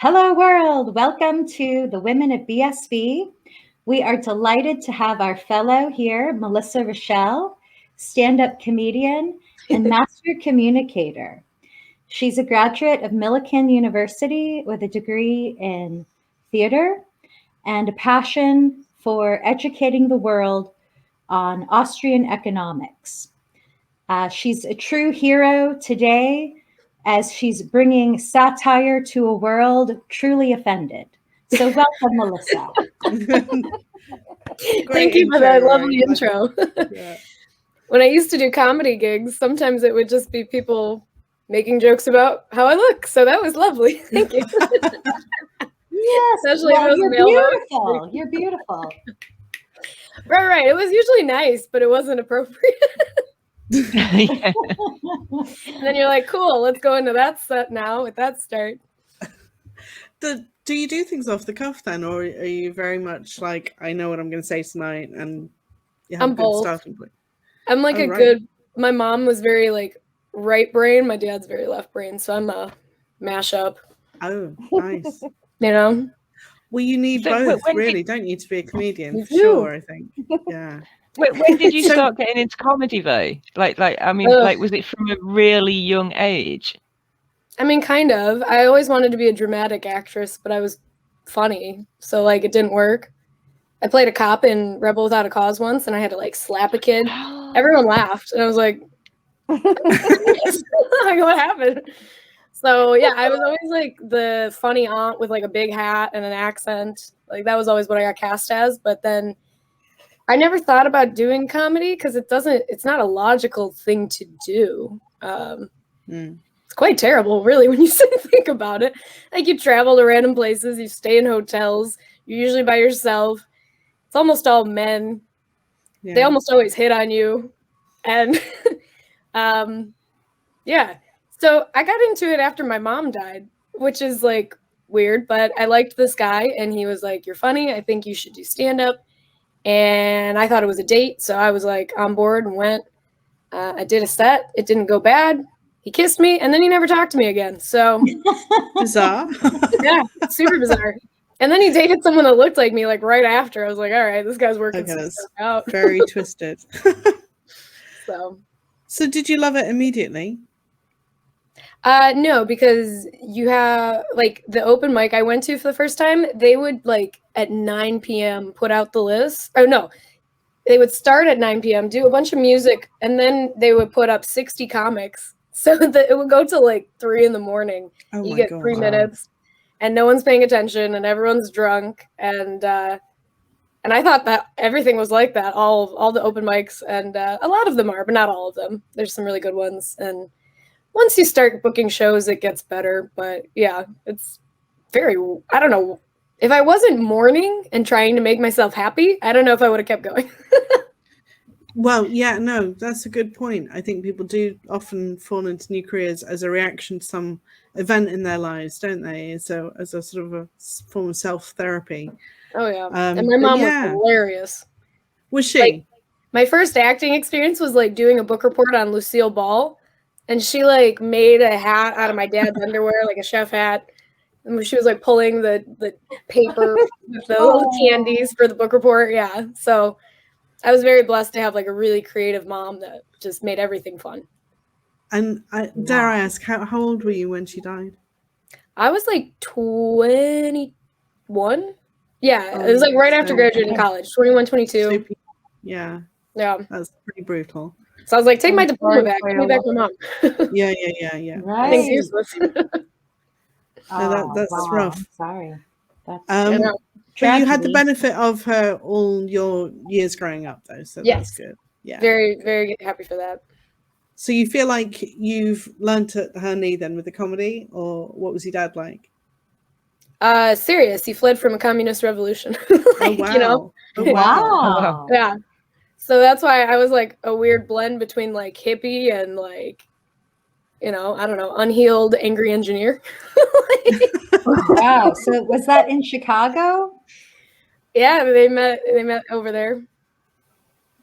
Hello, world. Welcome to the Women of BSV. We are delighted to have our fellow here, Melissa Richelle, stand-up comedian and master communicator. She's a graduate of Millikin University with a degree in theater and a passion for educating the world on Austrian economics. She's a true hero today as she's bringing satire to a world truly offended. So welcome, Melissa. Thank you for that lovely intro. Yeah. When I used to do comedy gigs, sometimes it would just be people making jokes about how I look. So that was lovely. Thank you. Yes, especially well, if it was you're male beautiful. You're beautiful. Right. It was usually nice, but it wasn't appropriate. And then you're like, cool, let's go into that set now with that start. Do you do things off the cuff then, or are you very much like, I know what I'm going to say tonight, and you have I'm a good both. starting point? I'm like good. My mom was very like right brain. My dad's very left brain, so I'm a mashup. Oh, nice. You know. Well, you need both, really, don't you, to be a comedian? You for sure, I think. Yeah. When did you start getting into comedy, though? Was it from a really young age? I mean, kind of. I always wanted to be a dramatic actress, but I was funny, so like it didn't work. I played a cop in Rebel Without a Cause once, and I had to like slap a kid. Everyone laughed, and I was like, "What happened?" So yeah, I was always like the funny aunt with like a big hat and an accent. Like that was always what I got cast as. But then I never thought about doing comedy because it's not a logical thing to do. It's quite terrible, really, when you think about it. Like you travel to random places, you stay in hotels, you're usually by yourself. It's almost all men. Yeah. They almost always hit on you. And yeah. So I got into it after my mom died, which is like weird, but I liked this guy and he was like, "You're funny. I think you should do stand-up." And I thought it was a date. So I was like on board and went. I did a set. It didn't go bad. He kissed me and then he never talked to me again. So bizarre. Yeah, super bizarre. And then he dated someone that looked like me like right after. I was like, all right, this guy's working some stuff out. Very twisted. So did you love it immediately? No, because you have like the open mic I went to for the first time, they would like at 9 p.m. put out the list. Oh no, they would start at 9 p.m., do a bunch of music, and then they would put up 60 comics. So that it would go till like 3 in the morning. Oh you get God. 3 minutes and no one's paying attention and everyone's drunk. And I thought that everything was like that, all the open mics, and a lot of them are, but not all of them. There's some really good ones. And once you start booking shows, it gets better. But yeah, it's very, I don't know. If I wasn't mourning and trying to make myself happy, I don't know if I would have kept going. Well, yeah, no, that's a good point. I think people do often fall into new careers as a reaction to some event in their lives, don't they? So as a sort of a form of self-therapy. Oh, yeah. And my mom was hilarious. Was she? Like, my first acting experience was like doing a book report on Lucille Ball. And she like made a hat out of my dad's underwear, like a chef hat. And she was like pulling the paper with the little candies for the book report. Yeah. So I was very blessed to have like a really creative mom that just made everything fun. And dare I ask, how old were you when she died? I was like 21. Yeah, it was like right after graduating college, 21, 22. Yeah. Yeah. That's pretty brutal. So I was like, take my diploma back. Give me back my mom. Yeah. Right. I think it's useless. No, that's rough. Sorry. That's but you had the benefit of her all your years growing up, though, so yes. That's good. Yeah, very, very happy for that. So you feel like you've learned at her knee then with the comedy, or what was your dad like? Serious. He fled from a communist revolution. Like, oh, wow. You know? Oh, wow. Yeah. So that's why I was like a weird blend between like hippie and like, you know, I don't know, unhealed angry engineer. Wow. So was that in Chicago? Yeah, they met over there.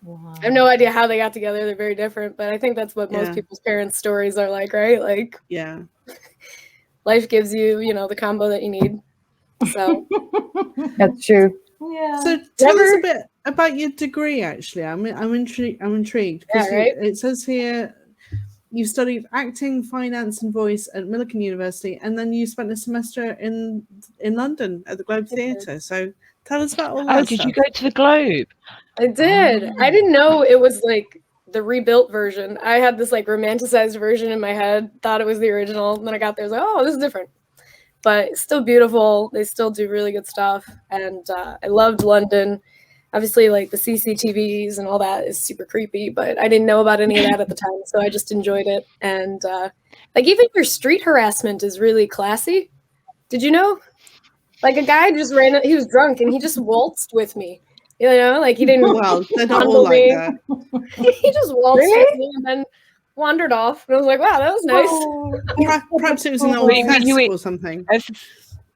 Wow. I have no idea how they got together. They're very different, but I think that's what most people's parents' stories are like, right? Like, yeah. life gives you, you know, the combo that you need. So That's true. Yeah. So tell us a bit about your degree. Actually, I'm intrigued because Yeah, right? it says here you studied acting, finance, and voice at Millikin University, and then you spent a semester in London at the Globe Theatre. So tell us about all that. Oh, did you go to the Globe? I did. I didn't know it was like the rebuilt version. I had this like romanticized version in my head, thought it was the original. And then I got there, I was like, oh, this is different. But it's still beautiful. They still do really good stuff. And I loved London. Obviously, like the CCTVs and all that is super creepy, but I didn't know about any of that at the time. So I just enjoyed it. And like even your street harassment is really classy. Did you know? Like a guy just he was drunk and he just waltzed with me. You know, like he didn't. Well, they're not all like that. He just waltzed with me and then wandered off. And I was like, wow, that was nice. Perhaps it was an old fest or something.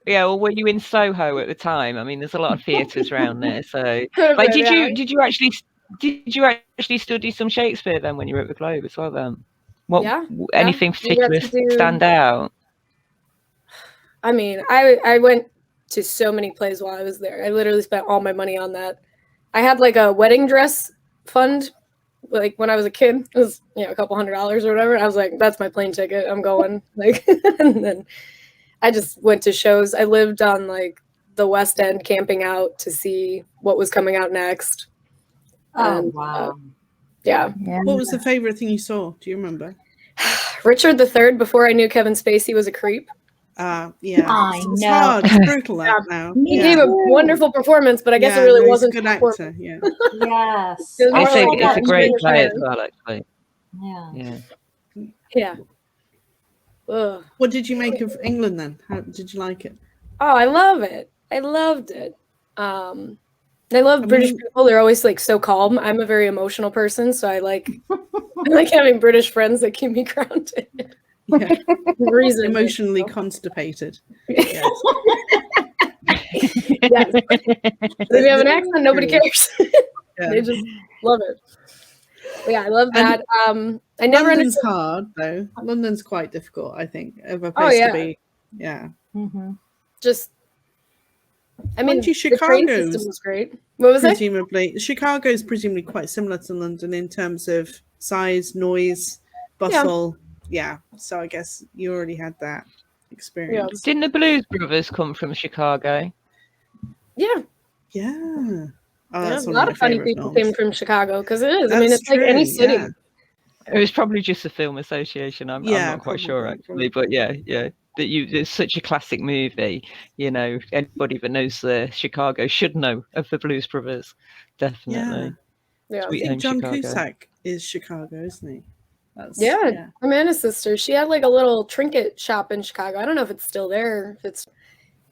Yeah, well, were you in Soho at the time? I mean, there's a lot of theatres around there. So, like, did you actually study some Shakespeare then when you were at the Globe as well? Then, anything particular stand out? I mean, I went to so many plays while I was there. I literally spent all my money on that. I had like a wedding dress fund, like when I was a kid. It was, you know, a couple $100 or whatever. I was like, that's my plane ticket. I'm going. Like, and then I just went to shows. I lived on like the West End, camping out to see what was coming out next. Oh, wow. Yeah. What was the favorite thing you saw? Do you remember? Richard III, before I knew Kevin Spacey was a creep. Yeah. It's hard. It's brutal now. He gave a wonderful performance, but I guess it really wasn't a good actor. Yeah. Yes. It's a great play as well, actually. Yeah. Ugh. What did you make of England then? How did you like it? Oh, I love it. I loved it. I love British people. They're always like so calm. I'm a very emotional person, so I like having British friends that keep me grounded. Yeah. Emotionally constipated. Yes. Yes. If you have an accent, nobody cares. They just love it. But yeah, I love that. I never London's hard though. London's quite difficult, I think, of a place to be. Yeah. Mm-hmm. Just, I mean, the train Chicago's system was great. What was presumably Chicago's presumably quite similar to London in terms of size, noise, bustle. Yeah. So I guess you already had that experience. Didn't the Blues Brothers come from Chicago? Yeah. Yeah. Oh, a lot of funny people came from Chicago because it is. I mean, it's true, like any city. Yeah. It was probably just a film association. I'm not quite sure actually, but yeah. It's such a classic movie. You know, anybody that knows Chicago should know of the Blues Brothers. Definitely. Yeah. I think John Cusack is Chicago, isn't he? Yeah, Amanda's sister. She had like a little trinket shop in Chicago. I don't know if it's still there. If it's,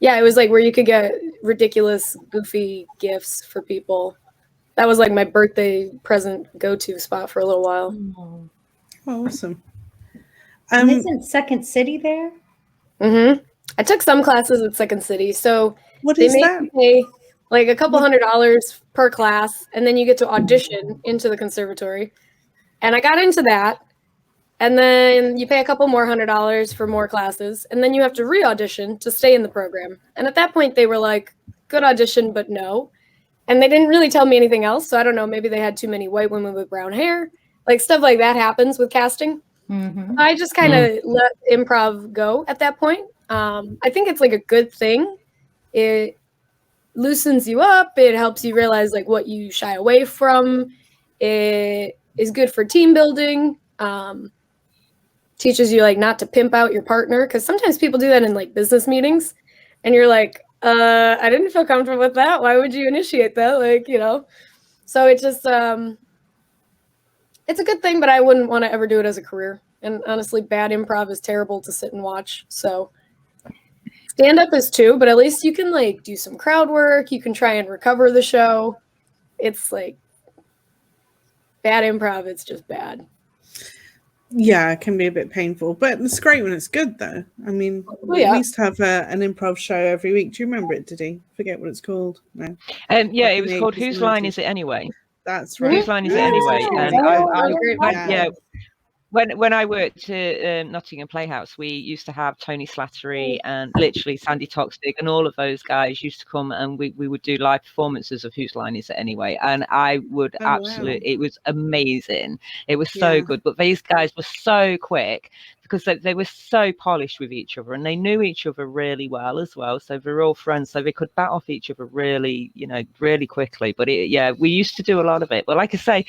it was like where you could get ridiculous, goofy gifts for people. That was like my birthday present go-to spot for a little while. Oh, awesome. Isn't Second City there? Mm-hmm. I took some classes at Second City. So what is that? You pay like a couple $100 per class, and then you get to audition into the conservatory. And I got into that. And then you pay a couple more $100 for more classes, and then you have to re-audition to stay in the program. And at that point, they were like, good audition, but no. And they didn't really tell me anything else. So I don't know, maybe they had too many white women with brown hair. Like stuff like that happens with casting. Mm-hmm. I just kind of let improv go at that point. I think it's like a good thing. It loosens you up. It helps you realize like what you shy away from. It is good for team building. Teaches you like not to pimp out your partner, because sometimes people do that in like business meetings and you're like, I didn't feel comfortable with that. Why would you initiate that? Like, you know, so it just it's a good thing, but I wouldn't want to ever do it as a career. And honestly, bad improv is terrible to sit and watch. So stand up is too, but at least you can like do some crowd work. You can try and recover the show. It's like bad improv. It's just bad. Yeah, it can be a bit painful, but it's great when it's good, though. I mean, we used to have an improv show every week. Do you remember it, Diddy? Forget what it's called. No. It was called Whose Line Is It Anyway? That's right. Whose Line Is It Anyway? And when I worked at Nottingham Playhouse, we used to have Tony Slattery and literally Sandy Toksvig and all of those guys used to come, and we would do live performances of Whose Line Is It Anyway? And I would absolutely, it was amazing. It was so good. But these guys were so quick because they were so polished with each other, and they knew each other really well as well. So they were all friends, so they could bat off each other really, really quickly. But we used to do a lot of it. But like I say,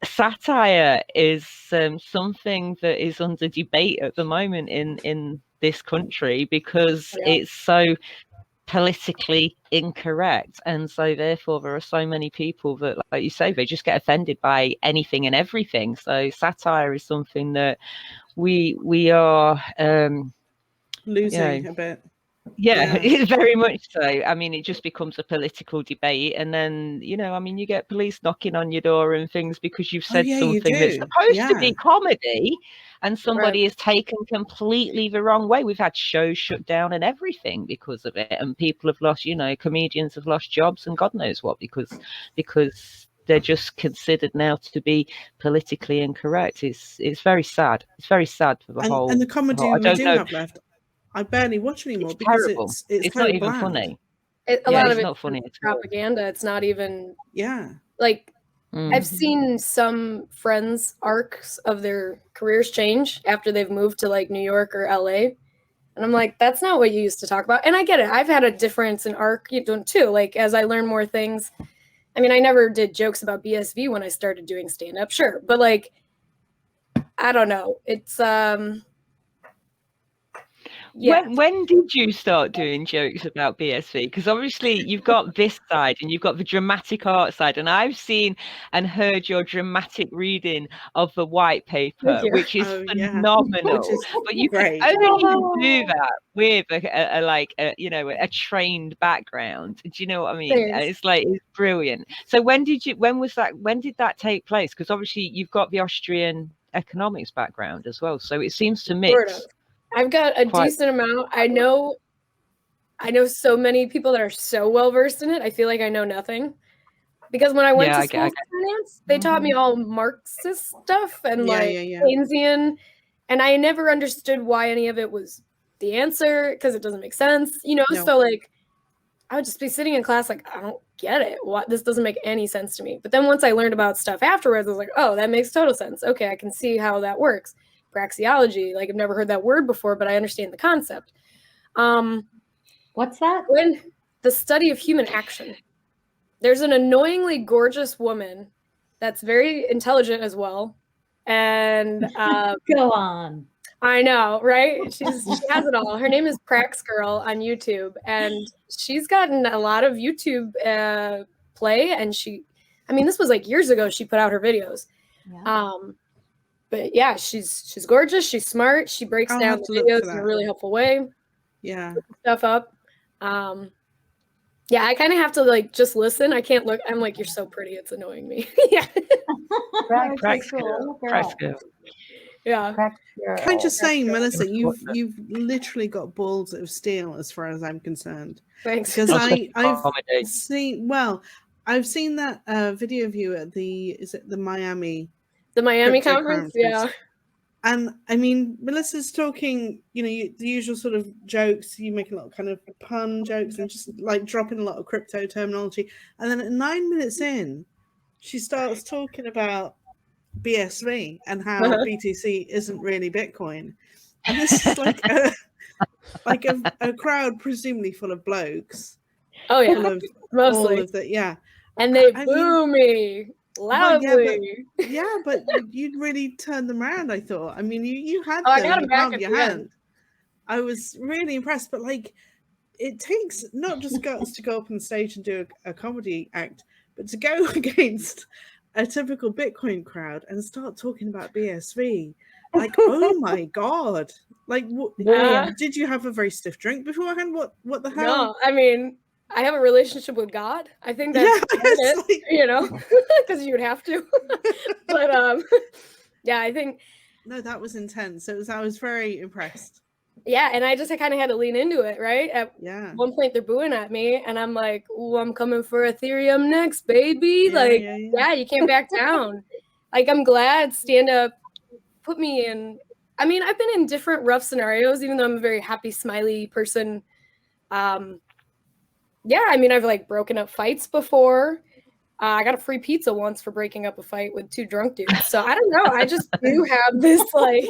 satire is something that is under debate at the moment in this country because it's so politically incorrect, and so therefore there are so many people that, like you say, they just get offended by anything and everything. So satire is something that we are losing a bit. Yeah, very much so. I mean, it just becomes a political debate, and then you get police knocking on your door and things because you've said something that's supposed to be comedy, and somebody is taken completely the wrong way. We've had shows shut down and everything because of it, and people have lost, comedians have lost jobs and God knows what because they're just considered now to be politically incorrect. It's very sad. It's very sad for the whole. And the comedy we do have left, I barely watch anymore because it's not even bland. funny. A lot of it's not funny. It's propaganda. It's not even. Yeah. Like I've seen some friends' arcs of their careers change after they've moved to like New York or LA, and I'm like, that's not what you used to talk about. And I get it. I've had a difference in arc too. Like as I learn more things. I mean, I never did jokes about BSV when I started doing stand-up, sure, but like, I don't know. It's When did you start doing jokes about BSV? Because obviously you've got this side and you've got the dramatic art side, and I've seen and heard your dramatic reading of the white paper, which is phenomenal. But you can only do that with a trained background. Do you know what I mean? It's brilliant. So when did that take place? Because obviously you've got the Austrian economics background as well, so it seems to mix. I've got a decent amount. I know so many people that are so well versed in it. I feel like I know nothing because when I went to school for finance, they taught me all Marxist stuff and Keynesian, and I never understood why any of it was the answer because it doesn't make sense, So like, I would just be sitting in class like, I don't get it. This doesn't make any sense to me. But then once I learned about stuff afterwards, I was like, oh, that makes total sense. Okay, I can see how that works. Praxeology, like I've never heard that word before, but I understand the concept. What's that? When the study of human action. There's an annoyingly gorgeous woman that's very intelligent as well. And go on. I know, right? She has it all. Her name is Prax Girl on YouTube, and she's gotten a lot of YouTube play. And this was like years ago. She put out her videos. Yeah. But yeah, she's gorgeous. She's smart. She breaks down the videos in a really helpful way. Yeah. Stuff up. Yeah, I kind of have to like just listen. I can't look. I'm like, you're so pretty. It's annoying me. Yeah. Yeah. Can I just say, Melissa, you've literally got balls of steel as far as I'm concerned. Thanks. Because I've seen that video of you at the Miami. The Miami conference, yeah. And I mean, Melissa's talking, the usual sort of jokes. You make a lot of kind of pun jokes and just like dropping a lot of crypto terminology. And then at 9 minutes in, she starts talking about BSV and how BTC isn't really Bitcoin. And this is like a crowd presumably full of blokes. Oh yeah, mostly. All of that, yeah. And they boo me. Loudly. But you'd really turned them around, I thought. I mean, you had I got them back at your hand. I was really impressed, but like, it takes not just guts to go up on the stage and do a comedy act, but to go against a typical Bitcoin crowd and start talking about BSV. Like, oh my God. Like, did you have a very stiff drink beforehand? What the hell? No, I mean, I have a relationship with God. I think that's it, because you would have to. But I think. No, that was intense. I was very impressed. Yeah, and I kind of had to lean into it, right? At one point, they're booing at me, and I'm like, "Ooh, I'm coming for Ethereum next, baby!" You can't back down. Like, I'm glad stand-up put me in, I mean, I've been in different rough scenarios, even though I'm a very happy, smiley person. Yeah, I mean, I've like broken up fights before. I got a free pizza once for breaking up a fight with 2 drunk dudes. So I don't know. I just do have this like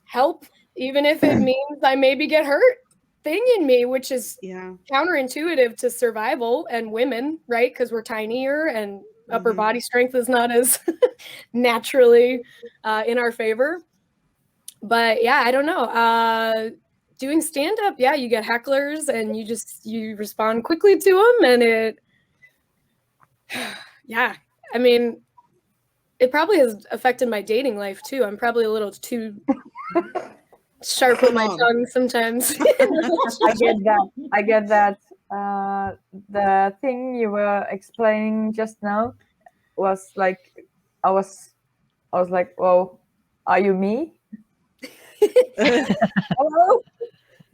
help, even if it means I maybe get hurt thing in me, which is counterintuitive to survival and women, right? Because we're tinier and upper body strength is not as naturally in our favor. But yeah, I don't know. Doing stand-up, yeah, you get hecklers and you respond quickly to them, and it, yeah, I mean, it probably has affected my dating life too. I'm probably a little too sharp with my tongue sometimes. I get that. The thing you were explaining just now was like, I was like, well, are you me? Hello?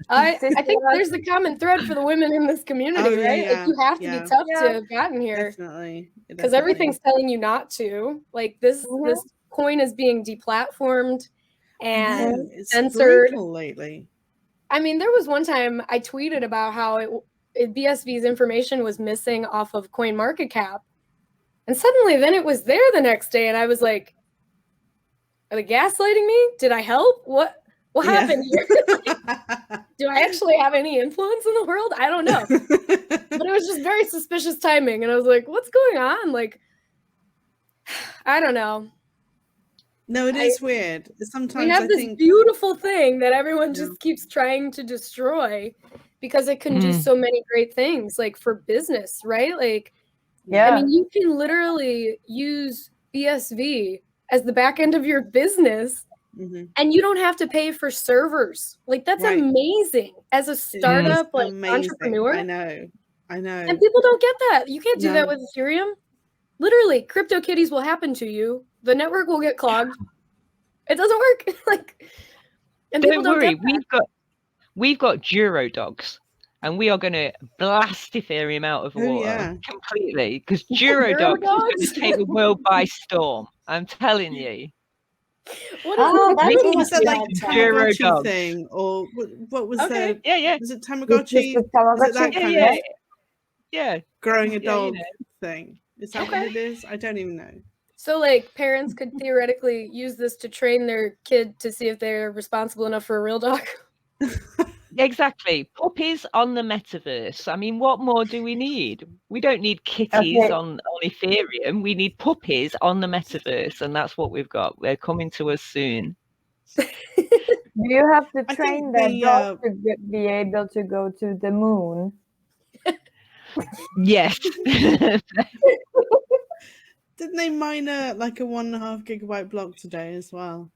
I think there's a common thread for the women in this community, right? Yeah, like you have to be tough to have gotten here. Definitely. Because everything's telling you not to. Like this coin is being deplatformed and it's censored lately. I mean, there was one time I tweeted about how BSV's information was missing off of CoinMarketCap. And suddenly then it was there the next day. And I was like, are they gaslighting me? Did I help? What happened here? Do I actually have any influence in the world? I don't know. But it was just very suspicious timing. And I was like, what's going on? Like, I don't know. No, it is weird. Sometimes we have this beautiful thing that everyone just keeps trying to destroy because it can do so many great things, like for business, right? Like, I mean, you can literally use BSV as the back end of your business and you don't have to pay for servers. Like, that's amazing as a startup, like entrepreneur. I know. And people don't get that. You can't do that with Ethereum. Literally, CryptoKitties will happen to you. The network will get clogged. It doesn't work. Like, and don't worry, we've got Duro dogs, and we are going to blast Ethereum out of the water completely because Duro dogs is going to take the world by storm. I'm telling you. Was that like Tamagotchi thing, or what was that? Yeah. Was it Tamagotchi? Is it that kind of growing a dog thing? Is that what it is? I don't even know. So, like, parents could theoretically use this to train their kid to see if they're responsible enough for a real dog. Exactly. Puppies on the metaverse. I mean, what more do we need? We don't need kitties on Ethereum. We need puppies on the metaverse, and that's what we've got. They're coming to us soon. Do you have to train the dog to be able to go to the moon? Yes. Didn't they mine like a 1.5 gigabyte block today as well?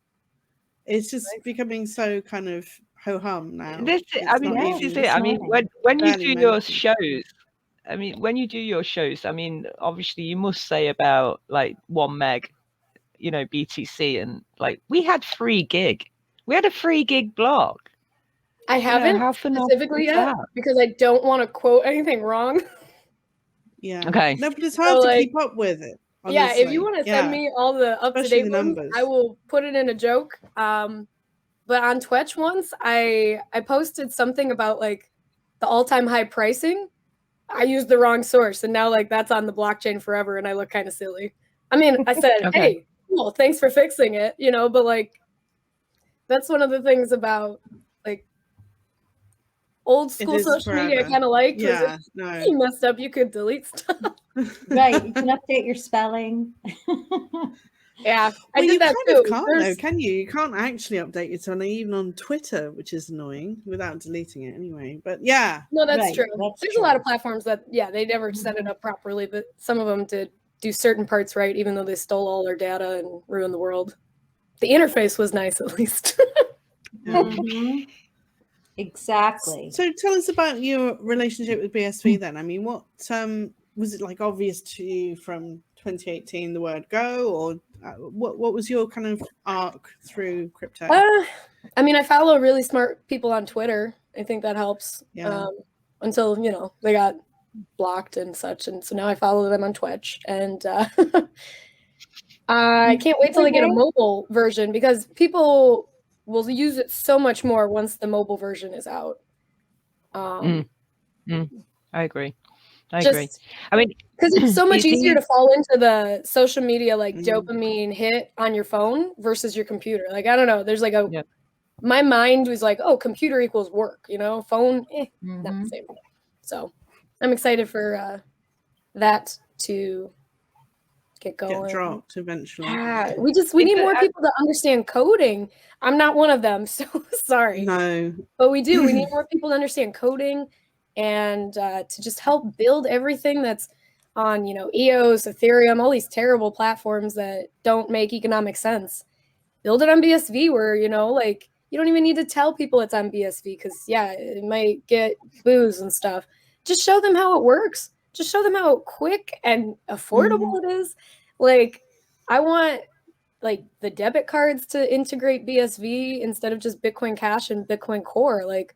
It's just becoming so kind of ho-hum now. This is it. I mean, when you do your shows, I mean, obviously you must say about like 1 meg, BTC, and like we had 3 gig. We had a 3 gig block. I haven't specifically yet because I don't want to quote anything wrong. Yeah. Okay. No, but it's hard to keep up with it. Honestly. Yeah, if you want to send me all the up-to-date numbers, I will put it in a joke. But on Twitch once, I posted something about like the all-time high pricing. I used the wrong source, and now like that's on the blockchain forever, and I look kind of silly. I mean, I said, hey, cool, thanks for fixing it, but like that's one of the things about like old school social media I kind of liked. Yeah, if you messed up, you could delete stuff. Right, you can update your spelling. Yeah, I did that too. Can you? You can't actually update your spelling even on Twitter, which is annoying, without deleting it anyway. But yeah, no, that's true. There's a lot of platforms that they never set it up properly, but some of them did do certain parts right, even though they stole all their data and ruined the world. The interface was nice, at least. Exactly. So tell us about your relationship with BSV then. I mean, what was it like obvious to you from 2018, the word go, or what was your kind of arc through crypto? I mean, I follow really smart people on Twitter. I think that helps. Until, they got blocked and such. And so now I follow them on Twitch. And I can't wait till they get a mobile version because people will use it so much more once the mobile version is out. I agree. I agree. I mean, because it's so much easier to fall into the social media like dopamine hit on your phone versus your computer. Like, I don't know. There's like my mind was like, oh, computer equals work, you know, phone, not the same. So I'm excited for that to get going. Get dropped eventually. Yeah, we need more people to understand coding. I'm not one of them, so sorry. No. But we do. We need more people to understand coding and to just help build everything that's on, you know, EOS, Ethereum, all these terrible platforms that don't make economic sense. Build it on BSV where, you know, like you don't even need to tell people it's on BSV because, yeah, it might get booze and stuff. Just show them how it works. Just show them how quick and affordable it is. Like, I want like the debit cards to integrate BSV instead of just Bitcoin Cash and Bitcoin Core. Like,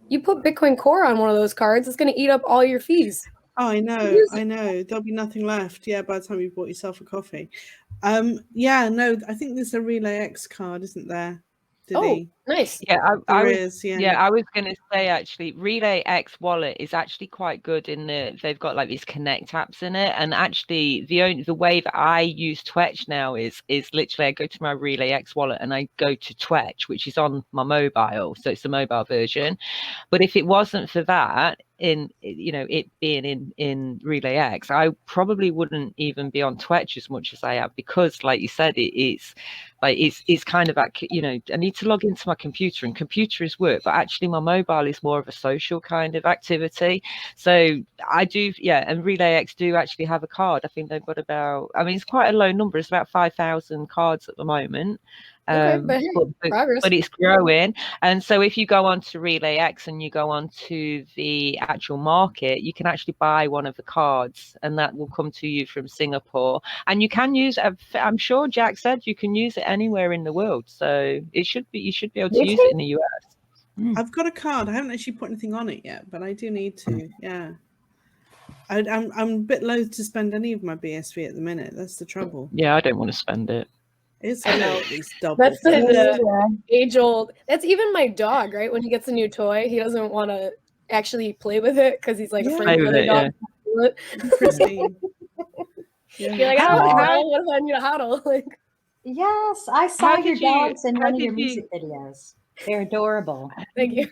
you put Bitcoin Core on one of those cards, it's going to eat up all your fees. Oh, I know. There'll be nothing left. Yeah, by the time you bought yourself a coffee. Yeah, no, I think there's a Relay X card, isn't there? Nice. Yeah, I was going to say actually, Relay X wallet is actually quite good in they've got like these Connect apps in it, and actually the way that I use Twitch now is literally I go to my Relay X wallet and I go to Twitch, which is on my mobile, so it's the mobile version. But if it wasn't for that, it being in Relay X, I probably wouldn't even be on Twitch as much as I am, because like you said, it's kind of like, you know, I need to log into my computer, and computer is work, but actually my mobile is more of a social kind of activity. So I do, and Relay X do actually have a card. I think they've got about, I mean, it's quite a low number. It's about 5,000 cards at the moment. But it's growing. And so if you go on to Relay X and you go on to the actual market, you can actually buy one of the cards, and that will come to you from Singapore. And you can use it, I'm sure Jack said you can use it anywhere in the world. So you should be able to use it in the US. I've got a card. I haven't actually put anything on it yet, but I do need to. Yeah. I'm a bit loath to spend any of my BSV at the minute. That's the trouble. Yeah, I don't want to spend it. It's these double. That's the age old. That's even my dog, right? When he gets a new toy, he doesn't want to actually play with it because he's like afraid of other dogs. Christine. You're like, I don't want to hodl. What if I need a hodl? Like, yes, I saw your dogs in one of your music videos. They're adorable. Thank you.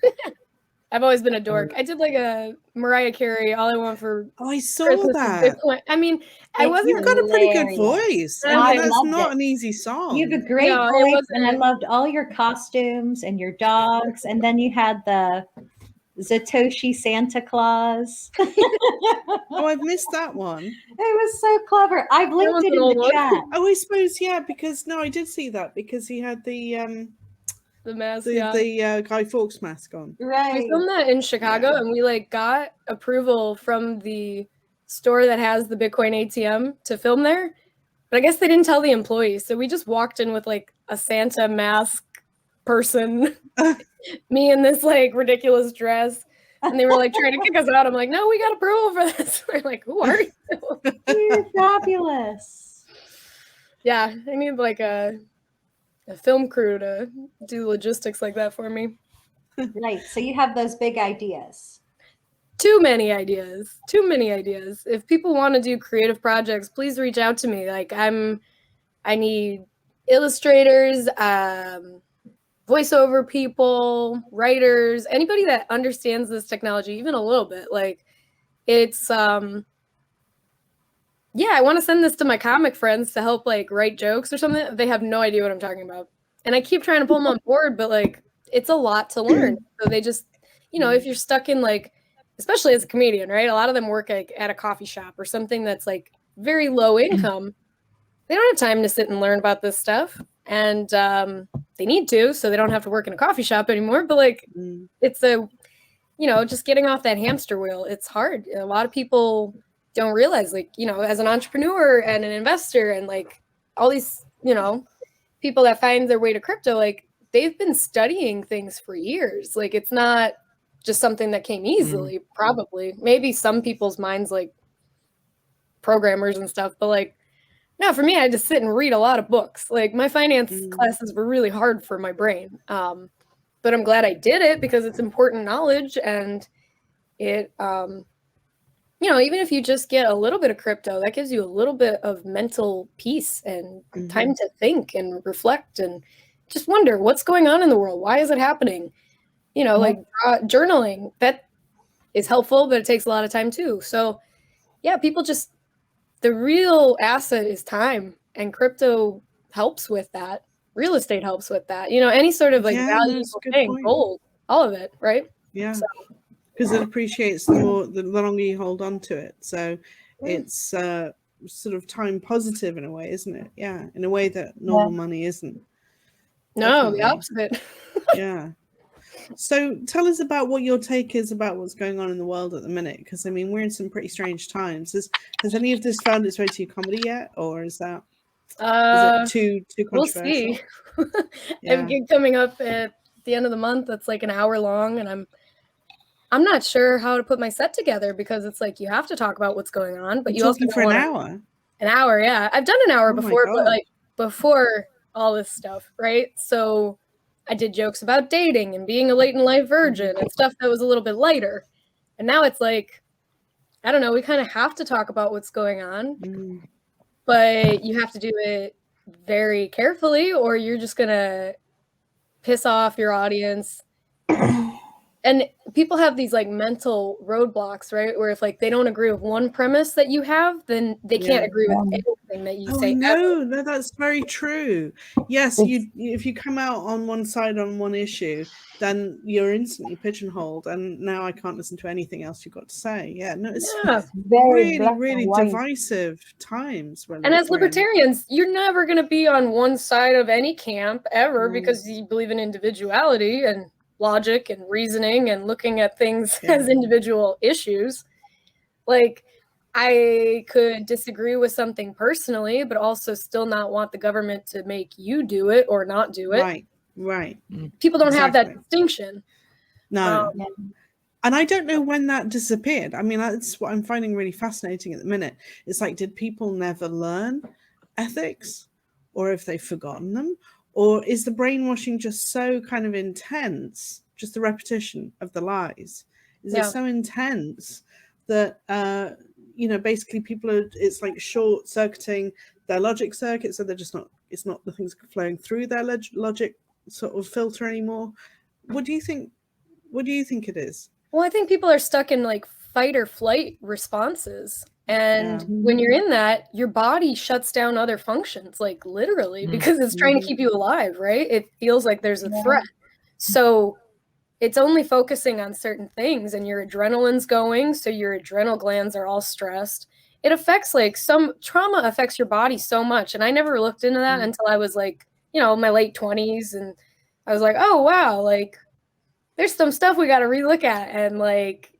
I've always been a dork. I did like a Mariah Carey, All I Want for I saw Christmas that. I mean, I wasn't. You've got a pretty good voice. That's not an easy song. You have a great voice, and I loved all your costumes and your dogs. And then you had the Satoshi Santa Claus. Oh, I've missed that one. It was so clever. I've linked it in the chat. Oh, I suppose, yeah, because no, I did see that because he had the mask, the Guy Fawkes mask on. Right. We filmed that in Chicago, and we like got approval from the store that has the Bitcoin ATM to film there. But I guess they didn't tell the employees, so we just walked in with like a Santa mask person, me in this like ridiculous dress, and they were like trying to kick us out. I'm like, no, we got approval for this. We're like, who are you? You're fabulous. Yeah, I need like a film crew to do logistics like that for me. Right. So you have those big ideas. Too many ideas. If people want to do creative projects, please reach out to me. Like I need illustrators, voiceover people, writers, anybody that understands this technology even a little bit. Like it's I want to send this to my comic friends to help like write jokes or something. They have no idea what I'm talking about. And I keep trying to pull them on board, but like it's a lot to learn. So they just, you know, if you're stuck in like, especially as a comedian, right? A lot of them work like at a coffee shop or something that's like very low income. They don't have time to sit and learn about this stuff. And they need to, so they don't have to work in a coffee shop anymore. But like it's just getting off that hamster wheel. It's hard. A lot of people don't realize, like, you know, as an entrepreneur and an investor and like all these, you know, people that find their way to crypto, like they've been studying things for years. Like it's not just something that came easily, probably. Maybe some people's minds, like programmers and stuff, but like No, for me, I had to sit and read a lot of books. Like my finance classes were really hard for my brain. But I'm glad I did it because it's important knowledge, and it, you know, even if you just get a little bit of crypto, that gives you a little bit of mental peace and time to think and reflect and just wonder what's going on in the world. Why is it happening? You know, like journaling, that is helpful, but it takes a lot of time too. So yeah, people just, the real asset is time, and crypto helps with that. Real estate helps with that. You know, any sort of like valuable thing, gold, all of it, right? Yeah. Because it appreciates the longer you hold on to it. So it's sort of time positive in a way, isn't it? Yeah, in a way that normal money isn't. No, the opposite. Yeah. So tell us about what your take is about what's going on in the world at the minute, because I mean we're in some pretty strange times. Has any of this found its way to your comedy yet, or is that is it too controversial? We'll see. I have a gig coming up at the end of the month that's like an hour long, and I'm not sure how to put my set together because it's like you have to talk about what's going on, but you also talking for an hour. An hour, yeah. I've done an hour before, but like before all this stuff, right? So I did jokes about dating and being a late in life virgin and stuff that was a little bit lighter. And now it's like, I don't know, we kind of have to talk about what's going on, but you have to do it very carefully or you're just going to piss off your audience. And people have these like mental roadblocks, right? Where if like they don't agree with one premise that you have, then they can't agree with anything that you say. No, that's very true. Yes, if you come out on one side on one issue, then you're instantly pigeonholed, and now I can't listen to anything else you've got to say. Yeah, no, it's really divisive times. And as libertarians, you're never going to be on one side of any camp ever because you believe in individuality and logic and reasoning and looking at things as individual issues. Like I could disagree with something personally, but also still not want the government to make you do it or not do it. Right. People don't have that distinction. No. And I don't know when that disappeared. I mean, that's what I'm finding really fascinating at the minute. It's like, did people never learn ethics, or have they forgotten them? Or is the brainwashing just so kind of intense, just the repetition of the lies? Is it so intense that, basically people are, it's like short circuiting their logic circuit. So they're just not, it's not the things flowing through their logic sort of filter anymore. What do you think it is? Well, I think people are stuck in like fight or flight responses. And when you're in that, your body shuts down other functions, like literally, because it's trying to keep you alive, right? It feels like there's a threat. So it's only focusing on certain things and your adrenaline's going. So your adrenal glands are all stressed. It affects like some trauma affects your body so much. And I never looked into that until I was like, my late 20s. And I was like, oh, wow, like there's some stuff we got to relook at. And like,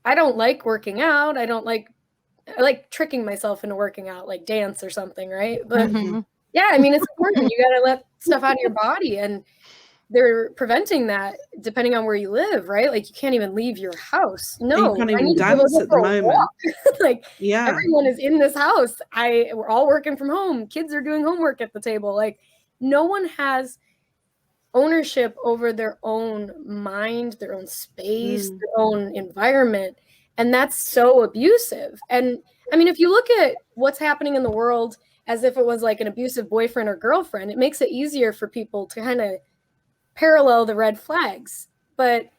I don't like working out. I like tricking myself into working out, like dance or something, right? But yeah, I mean, it's important. You got to let stuff out of your body, and they're preventing that depending on where you live, right? Like you can't even leave your house. No, you can't even dance at the moment. Like everyone is in this house. We're all working from home. Kids are doing homework at the table. Like no one has ownership over their own mind, their own space, their own environment. And that's so abusive. And I mean, if you look at what's happening in the world as if it was like an abusive boyfriend or girlfriend, it makes it easier for people to kind of parallel the red flags. But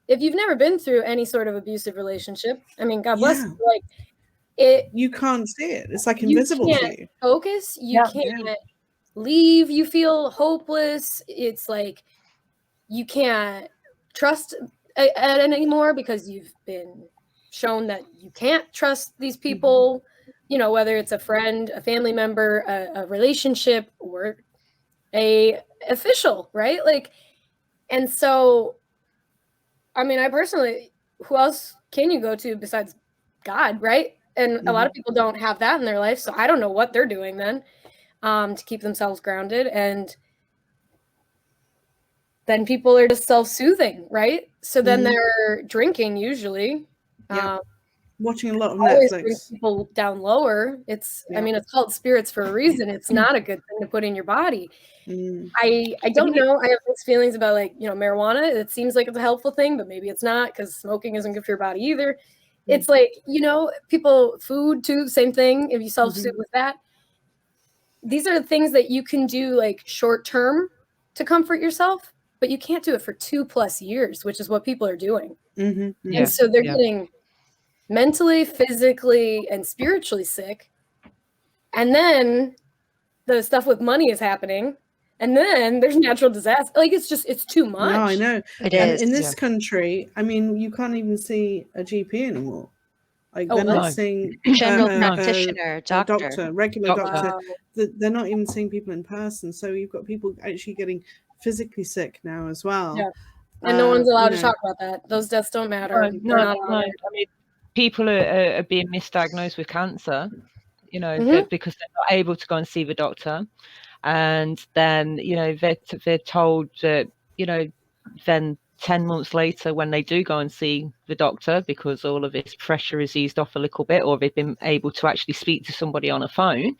if you've never been through any sort of abusive relationship, I mean, God bless you, like you can't see it. It's like invisible to you. Focus. You can't leave. You feel hopeless. It's like you can't trust anymore because you've been shown that you can't trust these people, whether it's a friend, a family member, a relationship, or a official, right? Like, and so, I mean, I personally, who else can you go to besides God, right? And a lot of people don't have that in their life, so I don't know what they're doing then to keep themselves grounded. And then people are just self-soothing, right? So then they're drinking usually. watching a lot of always Netflix. brings people down lower. I mean, it's called spirits for a reason. It's not a good thing to put in your body. I don't know. I have mixed feelings about, like, you know, marijuana. It seems like it's a helpful thing, but maybe it's not, because smoking isn't good for your body either. It's like, you know, food too, same thing. If you self-soothe with that, these are the things that you can do, like, short term to comfort yourself, but you can't do it for 2+ years, which is what people are doing. And so they're getting mentally, physically, and spiritually sick. And then the stuff with money is happening. And then there's natural disaster. Like, it's too much. No, I know. It And is. in this country, I mean, you can't even see a GP anymore. Like, Oh, they're no. not seeing General a practitioner, doctor. regular doctor. Wow. They're not even seeing people in person. So you've got people actually getting physically sick now as well. Yeah. And no one's allowed you to know. talk about that. Those deaths don't matter. No. I mean, people are being misdiagnosed with cancer, you know, because they're not able to go and see the doctor. And then, you know, they're told that, you know, then 10 months later, when they do go and see the doctor, because all of this pressure is eased off a little bit, or they've been able to actually speak to somebody on a phone,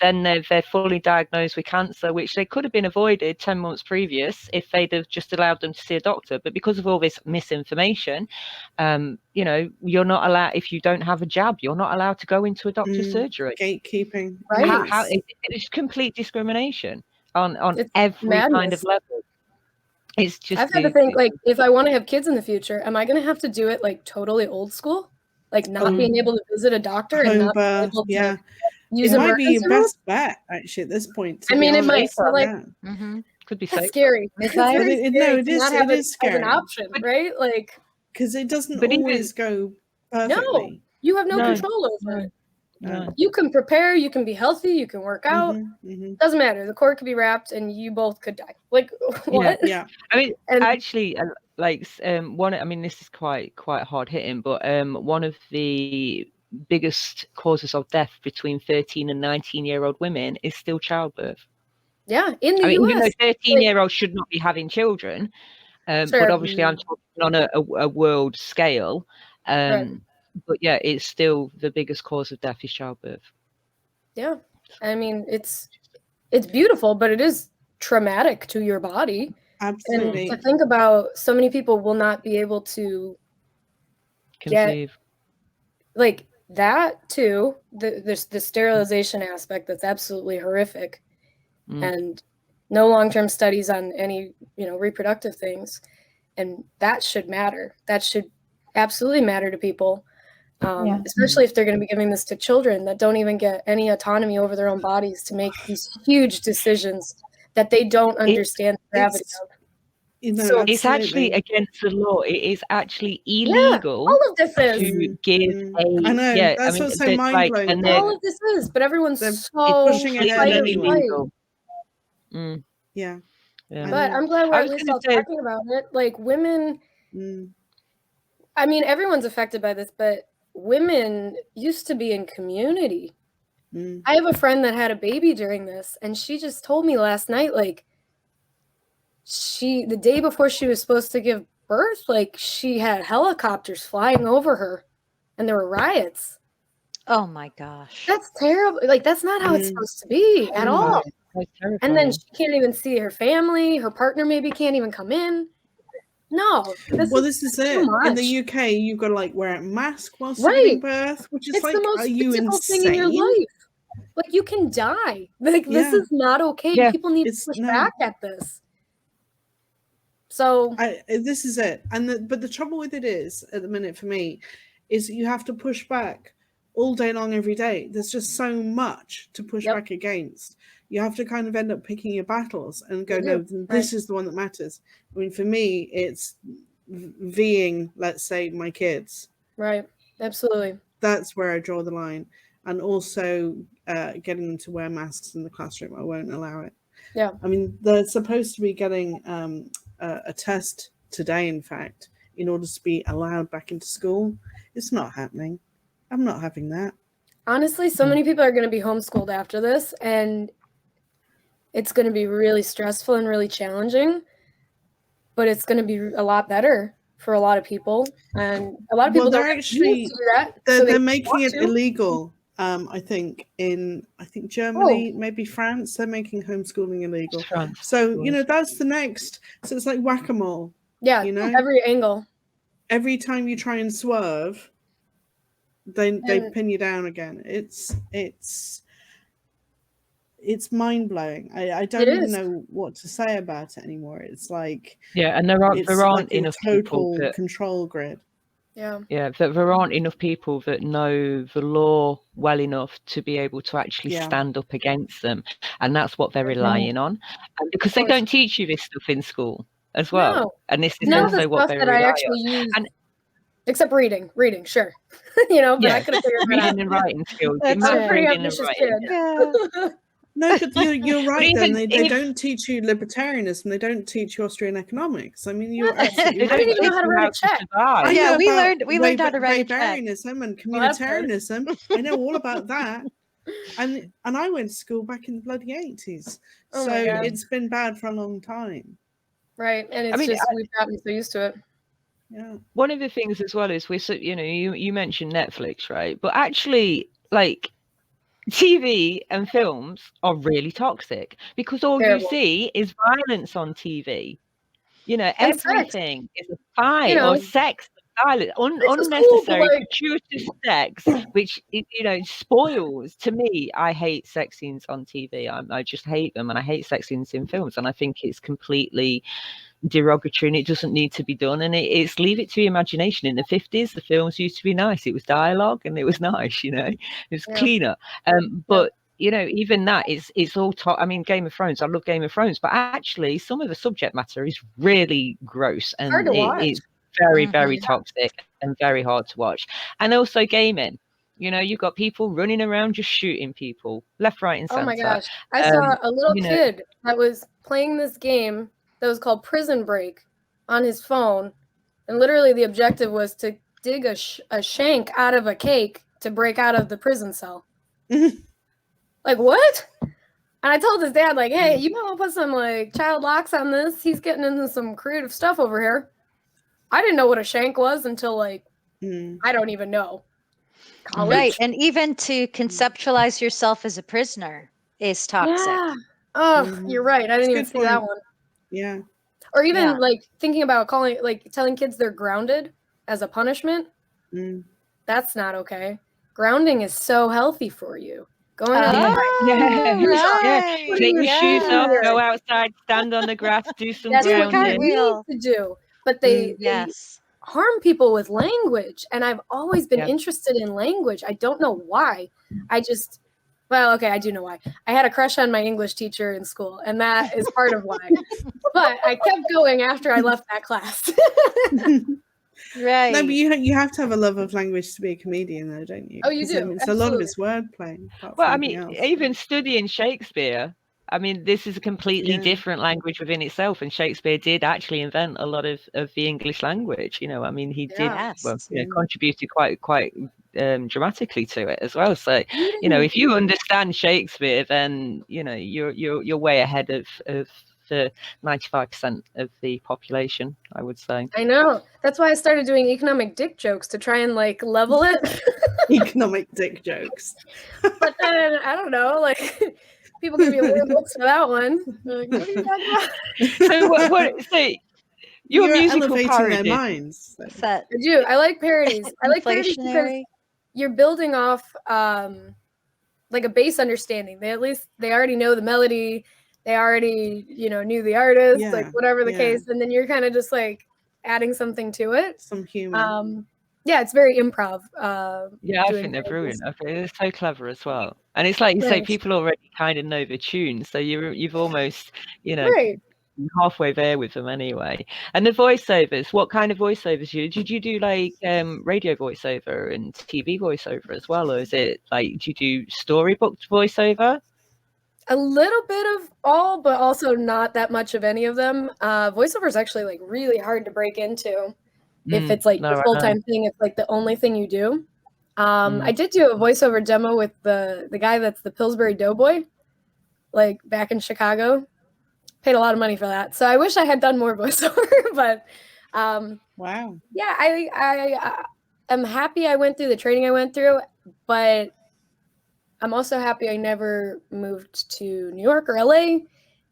then they're fully diagnosed with cancer, which they could have been avoided 10 months previous if they'd have just allowed them to see a doctor. But because of all this misinformation, you know, you're not allowed, if you don't have a jab, you're not allowed to go into a doctor's surgery. Gatekeeping. Right. It's complete discrimination on It's every madness. kind of level. It's just I've had to think, like, if I want to have kids in the future, am I going to have to do it, like, totally old school? Like, not being able to visit a doctor and not being able to use it might be your emergency room? best bet, actually, at this point. I mean, it might. So, like, could be that's safe. scary. Is It's that- very But scary it to is- not have it it is as an scary. option, right? Like, because it doesn't But always go no, perfectly. you have no No. control over it. No. You can prepare, you can be healthy, you can work out. Doesn't matter. The cord could be wrapped and you both could die. Like, what? Yeah. I mean, And- actually, like, one, I mean, this is quite hard hitting, but one of the biggest causes of death between 13 and 19-year-old women is still childbirth. Yeah, in the I mean, US. even though 13-year-olds should not be having children, Sure. but obviously I'm talking on a world scale. Right. But yeah, it's still the biggest cause of death is childbirth. Yeah. I mean, it's beautiful, but it is traumatic to your body. Absolutely. And to think about, so many people will not be able to Conceive. like that too. There's the sterilization aspect that's absolutely horrific, and no long-term studies on any, you know, reproductive things, and that should matter. That should absolutely matter to people, especially if they're going to be giving this to children that don't even get any autonomy over their own bodies to make these huge decisions that they don't understand the gravity of. You know, So it's actually against the law. It is actually illegal all of this is. to give a. I know, Yeah, that's I mean, what's so mind-blowing. and All of this is, but everyone's They're so pushing ahead fight or anyway. flight. Yeah. But I'm glad we're at least all talking about it. Like, women, I mean, everyone's affected by this, but women used to be in community. I have a friend that had a baby during this, and she just told me last night, like, the day before she was supposed to give birth, like, she had helicopters flying over her, and there were riots. Oh my gosh. That's terrible. Like, that's not how it's supposed to be at all. And then she can't even see her family. Her partner maybe can't even come in. No. This is it. much. In the UK, you've got to, like, wear a mask whilst giving birth, which is it's like, the most are you physical insane? thing in your life. Like, you can die. Like, this is not okay. Yeah. People need to push back at this. So this is it. And but the trouble with it is, at the minute for me, is you have to push back all day long, every day. There's just so much to push back against. You have to kind of end up picking your battles and go, no, this is the one that matters. I mean, for me, it's Ving, let's say, my kids. Right. Absolutely. That's where I draw the line. And also getting them to wear masks in the classroom. I won't allow it. Yeah. I mean, they're supposed to be getting a test today, in fact, in order to be allowed back into school. It's not happening. I'm not having that. Honestly, so many people are going to be homeschooled after this, and it's going to be really stressful and really challenging, but it's going to be a lot better for a lot of people, and a lot of people don't actually do that. They're making it illegal. I think Germany, maybe France, they're making homeschooling illegal. So that's the next. So it's like whack-a-mole. Yeah, every angle. Every time you try and swerve, they pin you down again. It's mind-blowing. I don't even know what to say about it anymore. It's like and there aren't like enough total people that, control grid. That there aren't enough people that know the law well enough to be able to actually stand up against them, and that's what they're relying on, and because they don't teach you this stuff in school as well, and this is also what they rely on. And except reading, sure, but I could have figured that out. Reading and writing skills. I'm a pretty ambitious kid. No, but you're right. Then they don't teach you libertarianism. They don't teach you Austrian economics. I mean, you're absolutely right. I didn't even know how to write a check. Yeah, we learned how to write a check. Libertarianism and communitarianism. I know all about that. And I went to school back in the bloody 80s. So it's been bad for a long time. Right, and it's we've gotten so used to it. Yeah. One of the things as well is you mentioned Netflix, right? But actually, like, TV and films are really toxic because all you see is violence on TV. Everything is a fight or sex, violence, unnecessary, gratuitous sex, which spoils. To me, I hate sex scenes on TV. I just hate them, and I hate sex scenes in films, and I think it's completely derogatory and it doesn't need to be done, and it's leave it to your imagination. In the 50s, the films used to be nice. It was dialogue and it was nice, it was cleaner, but even that it's all Game of Thrones, I love Game of Thrones, but actually some of the subject matter is really gross and it's very very toxic and very hard to watch. And also gaming, you've got people running around just shooting people left, right and center. Oh my gosh, I saw a little kid that was playing this game that was called Prison Break on his phone, and literally the objective was to dig a shank out of a cake to break out of the prison cell. Like, what? And I told his dad, like, hey, you might want to put some child locks on this. He's getting into some creative stuff over here. I didn't know what a shank was until I don't even know. College. Right, and even to conceptualize yourself as a prisoner is toxic. Yeah. Oh, you're right. I didn't even see that one. Yeah. Or even thinking about telling kids they're grounded as a punishment. That's not okay. Grounding is so healthy for you. Going out take your shoes off, go outside, stand on the grass, do some grounding. To do, but they harm people with language, and I've always been interested in language. I don't know why. I do know why. I had a crush on my English teacher in school, and that is part of why. But I kept going after I left that class. Right. No, but you have to have a love of language to be a comedian, though, don't you? Oh, you do. It's a lot of it's wordplay. Well, even studying Shakespeare, this is a completely different language within itself, and Shakespeare did actually invent a lot of the English language. He did contributed quite dramatically to it as well. So if you understand Shakespeare, then you're way ahead of the 95% of the population, I would say. I know. That's why I started doing economic dick jokes to try and level it. Economic dick jokes. But then I don't know, people give me weird looks for that one. Like, what are you talking about? So you're musical elevating parody. their minds. I do. I like parodies. I like parodies because you're building off a base understanding. They already know the melody. They already, knew the artist, whatever the case, and then you're kind of just adding something to it. Some humor. It's very improv. I think they're brilliant. They're so clever as well. And it's like you say, people already kind of know the tune, so you've almost, halfway there with them anyway. And the voiceovers, what kind of voiceovers did you do? Radio voiceover and TV voiceover as well, or is it do you do storybooked voiceover? A little bit of all, but also not that much of any of them. Voiceover is actually really hard to break into. If it's the full-time thing, it's the only thing you do. I did do a voiceover demo with the guy that's the Pillsbury Doughboy, back in Chicago. Paid a lot of money for that. So I wish I had done more voiceover, but Wow. Yeah, I am happy I went through the training I went through, but I'm also happy I never moved to New York or LA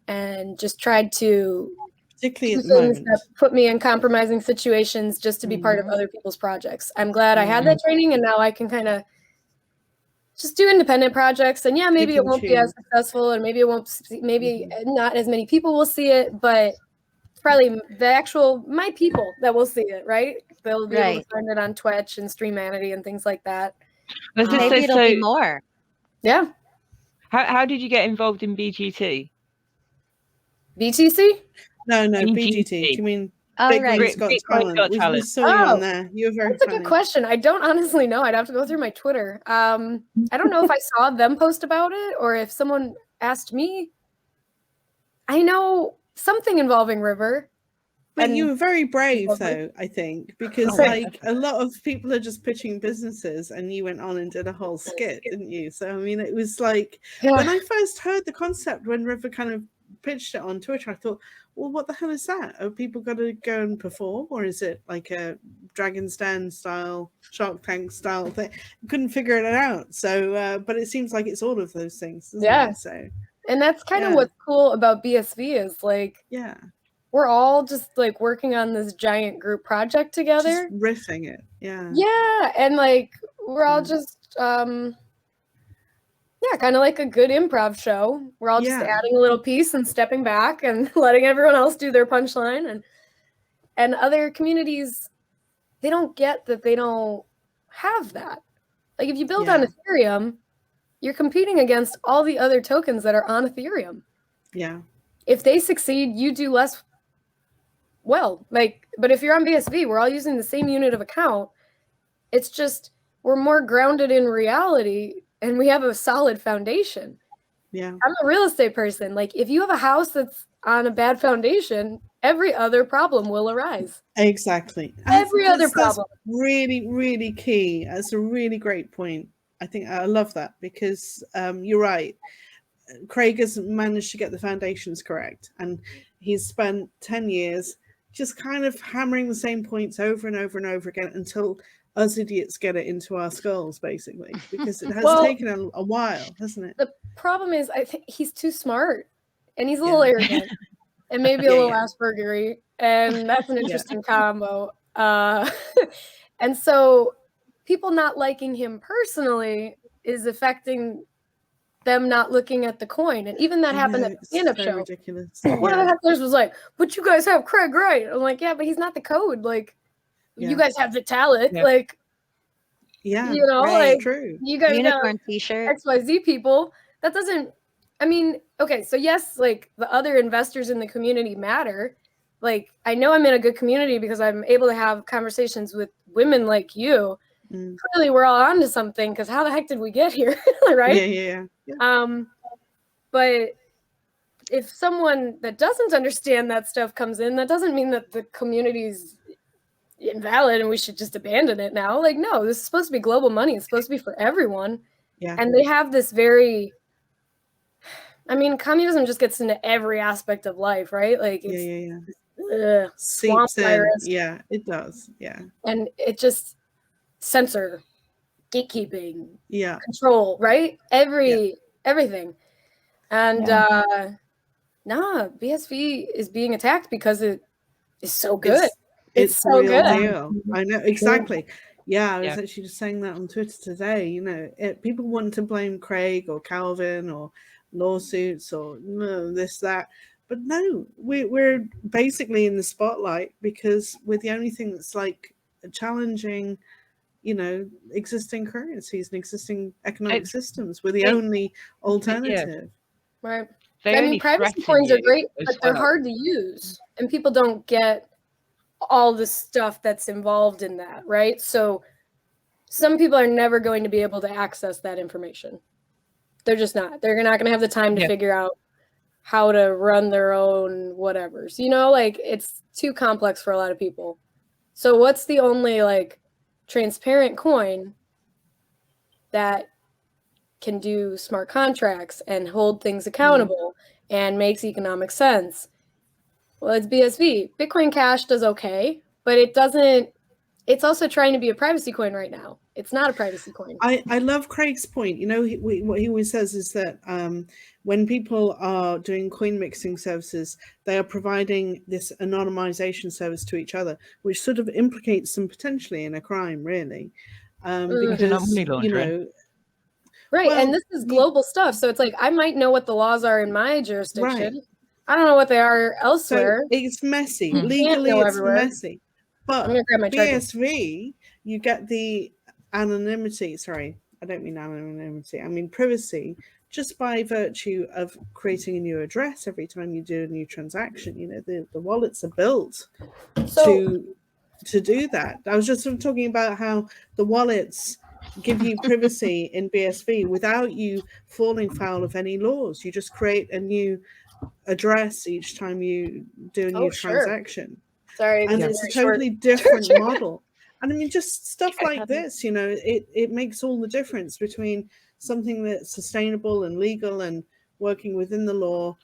and just tried to Particularly do at the things moment. that put me in compromising situations just to be part of other people's projects. I'm glad I had that training, and now I can kind of just do independent projects. And yeah, maybe it won't be as successful, and maybe it won't, maybe not as many people will see it, but probably my people that will see it, right? They'll be able to find it on Twitch and Streamanity and things like that. Maybe it'll be more. Yeah. How did you get involved in BGT? BTC? No, BGT. BGT. Do you mean Bitcoin's Got Bitcoin's Got We Talent. saw you on there. You were very That's funny. a good question. I don't honestly know. I'd have to go through my Twitter. I don't know if I saw them post about it or if someone asked me. I know something involving River. But you were very brave, though, I think, because like a lot of people are just pitching businesses, and you went on and did a whole skit, didn't you? So I mean, it was like when I first heard the concept, when River kind of pitched it on Twitter, I thought, well, what the hell is that? Are people got to go and perform, or is it like a Dragon's Den style, Shark Tank style thing? Couldn't figure it out. So, but it seems like it's all of those things, doesn't it? So, and that's kind of what's cool about BSV is like, we're all just like working on this giant group project together, just riffing it. And like we're all just kind of like a good improv show. We're all just adding a little piece and stepping back and letting everyone else do their punchline. And other communities, they don't get that they don't have that. Like if you build on Ethereum, you're competing against all the other tokens that are on Ethereum. If they succeed, you do less well. Like, but if you're on BSV, we're all using the same unit of account. It's just we're more grounded in reality and we have a solid foundation. I'm a real estate person. Like if you have a house that's on a bad foundation, every other problem will arise. Exactly. Every other problem. That's really, really key. That's a really great point. I think I love that because you're right. Craig has managed to get the foundations correct, and he's spent 10 years just kind of hammering the same points over and over and over again until us idiots get it into our skulls, basically, because it has taken a while, hasn't it? The problem is I think he's too smart and he's a little arrogant and maybe a little Aspergery, and that's an interesting combo. And so people not liking him personally is affecting them not looking at the coin. And even that happened at the stand-up show. Ridiculous. One of the hecklers was like, but you guys have Craig, right? I'm like, yeah, but he's not the code. Like, you guys have Vitalik. Like, you know, like, true. You guys Unicorn t-shirt. XYZ people. That doesn't, I mean, okay, so yes, like, the other investors in the community matter. Like, I know I'm in a good community because I'm able to have conversations with women like you. Clearly we're all onto something, because how the heck did we get here? Right? But if someone that doesn't understand that stuff comes in, that doesn't mean that the community's invalid and we should just abandon it now. Like, no, this is supposed to be global money. It's supposed to be for everyone. And they have this very, I mean, communism just gets into every aspect of life, right? Like, it's swamp virus. Yeah, it does. And it just censor, gatekeeping, control, right? Everything. And BSV is being attacked because it is so good. It's so good. Deal. I know, exactly. I was actually just saying that on Twitter today. You know, people want to blame Craig or Calvin or lawsuits or this, that. But no, we're basically in the spotlight because we're the only thing that's like challenging, you know, existing currencies and existing economic systems. We're the only alternative. Right. I mean, privacy coins are great, but they're hard to use. And people don't get all the stuff that's involved in that, right? So some people are never going to be able to access that information. They're just not. They're not going to have the time to figure out how to run their own whatevers. You know, like, it's too complex for a lot of people. So what's the only, like, transparent coin that can do smart contracts and hold things accountable and makes economic sense? Well, it's BSV. Bitcoin Cash does okay, but it doesn't. It's also trying to be a privacy coin right now. It's not a privacy coin. I love Craig's point. You know, what he always says is that when people are doing coin mixing services, they are providing this anonymization service to each other, which sort of implicates them potentially in a crime, really. Because, money laundering. you know, right. well, and this is global stuff. So it's like, I might know what the laws are in my jurisdiction. Right. I don't know what they are elsewhere. So it's messy. You can't Legally, go it's everywhere. messy. But I'm gonna grab my charger. BSV, you get the anonymity. Sorry, I don't mean anonymity. I mean privacy, just by virtue of creating a new address every time you do a new transaction. You know, the wallets are built to do that. I was just sort of talking about how the wallets give you privacy in BSV without you falling foul of any laws. You just create a new address each time you do a new transaction. Sorry, and it's a totally different model. And I mean, just stuff like this, you know, it makes all the difference between something that's sustainable and legal and working within the law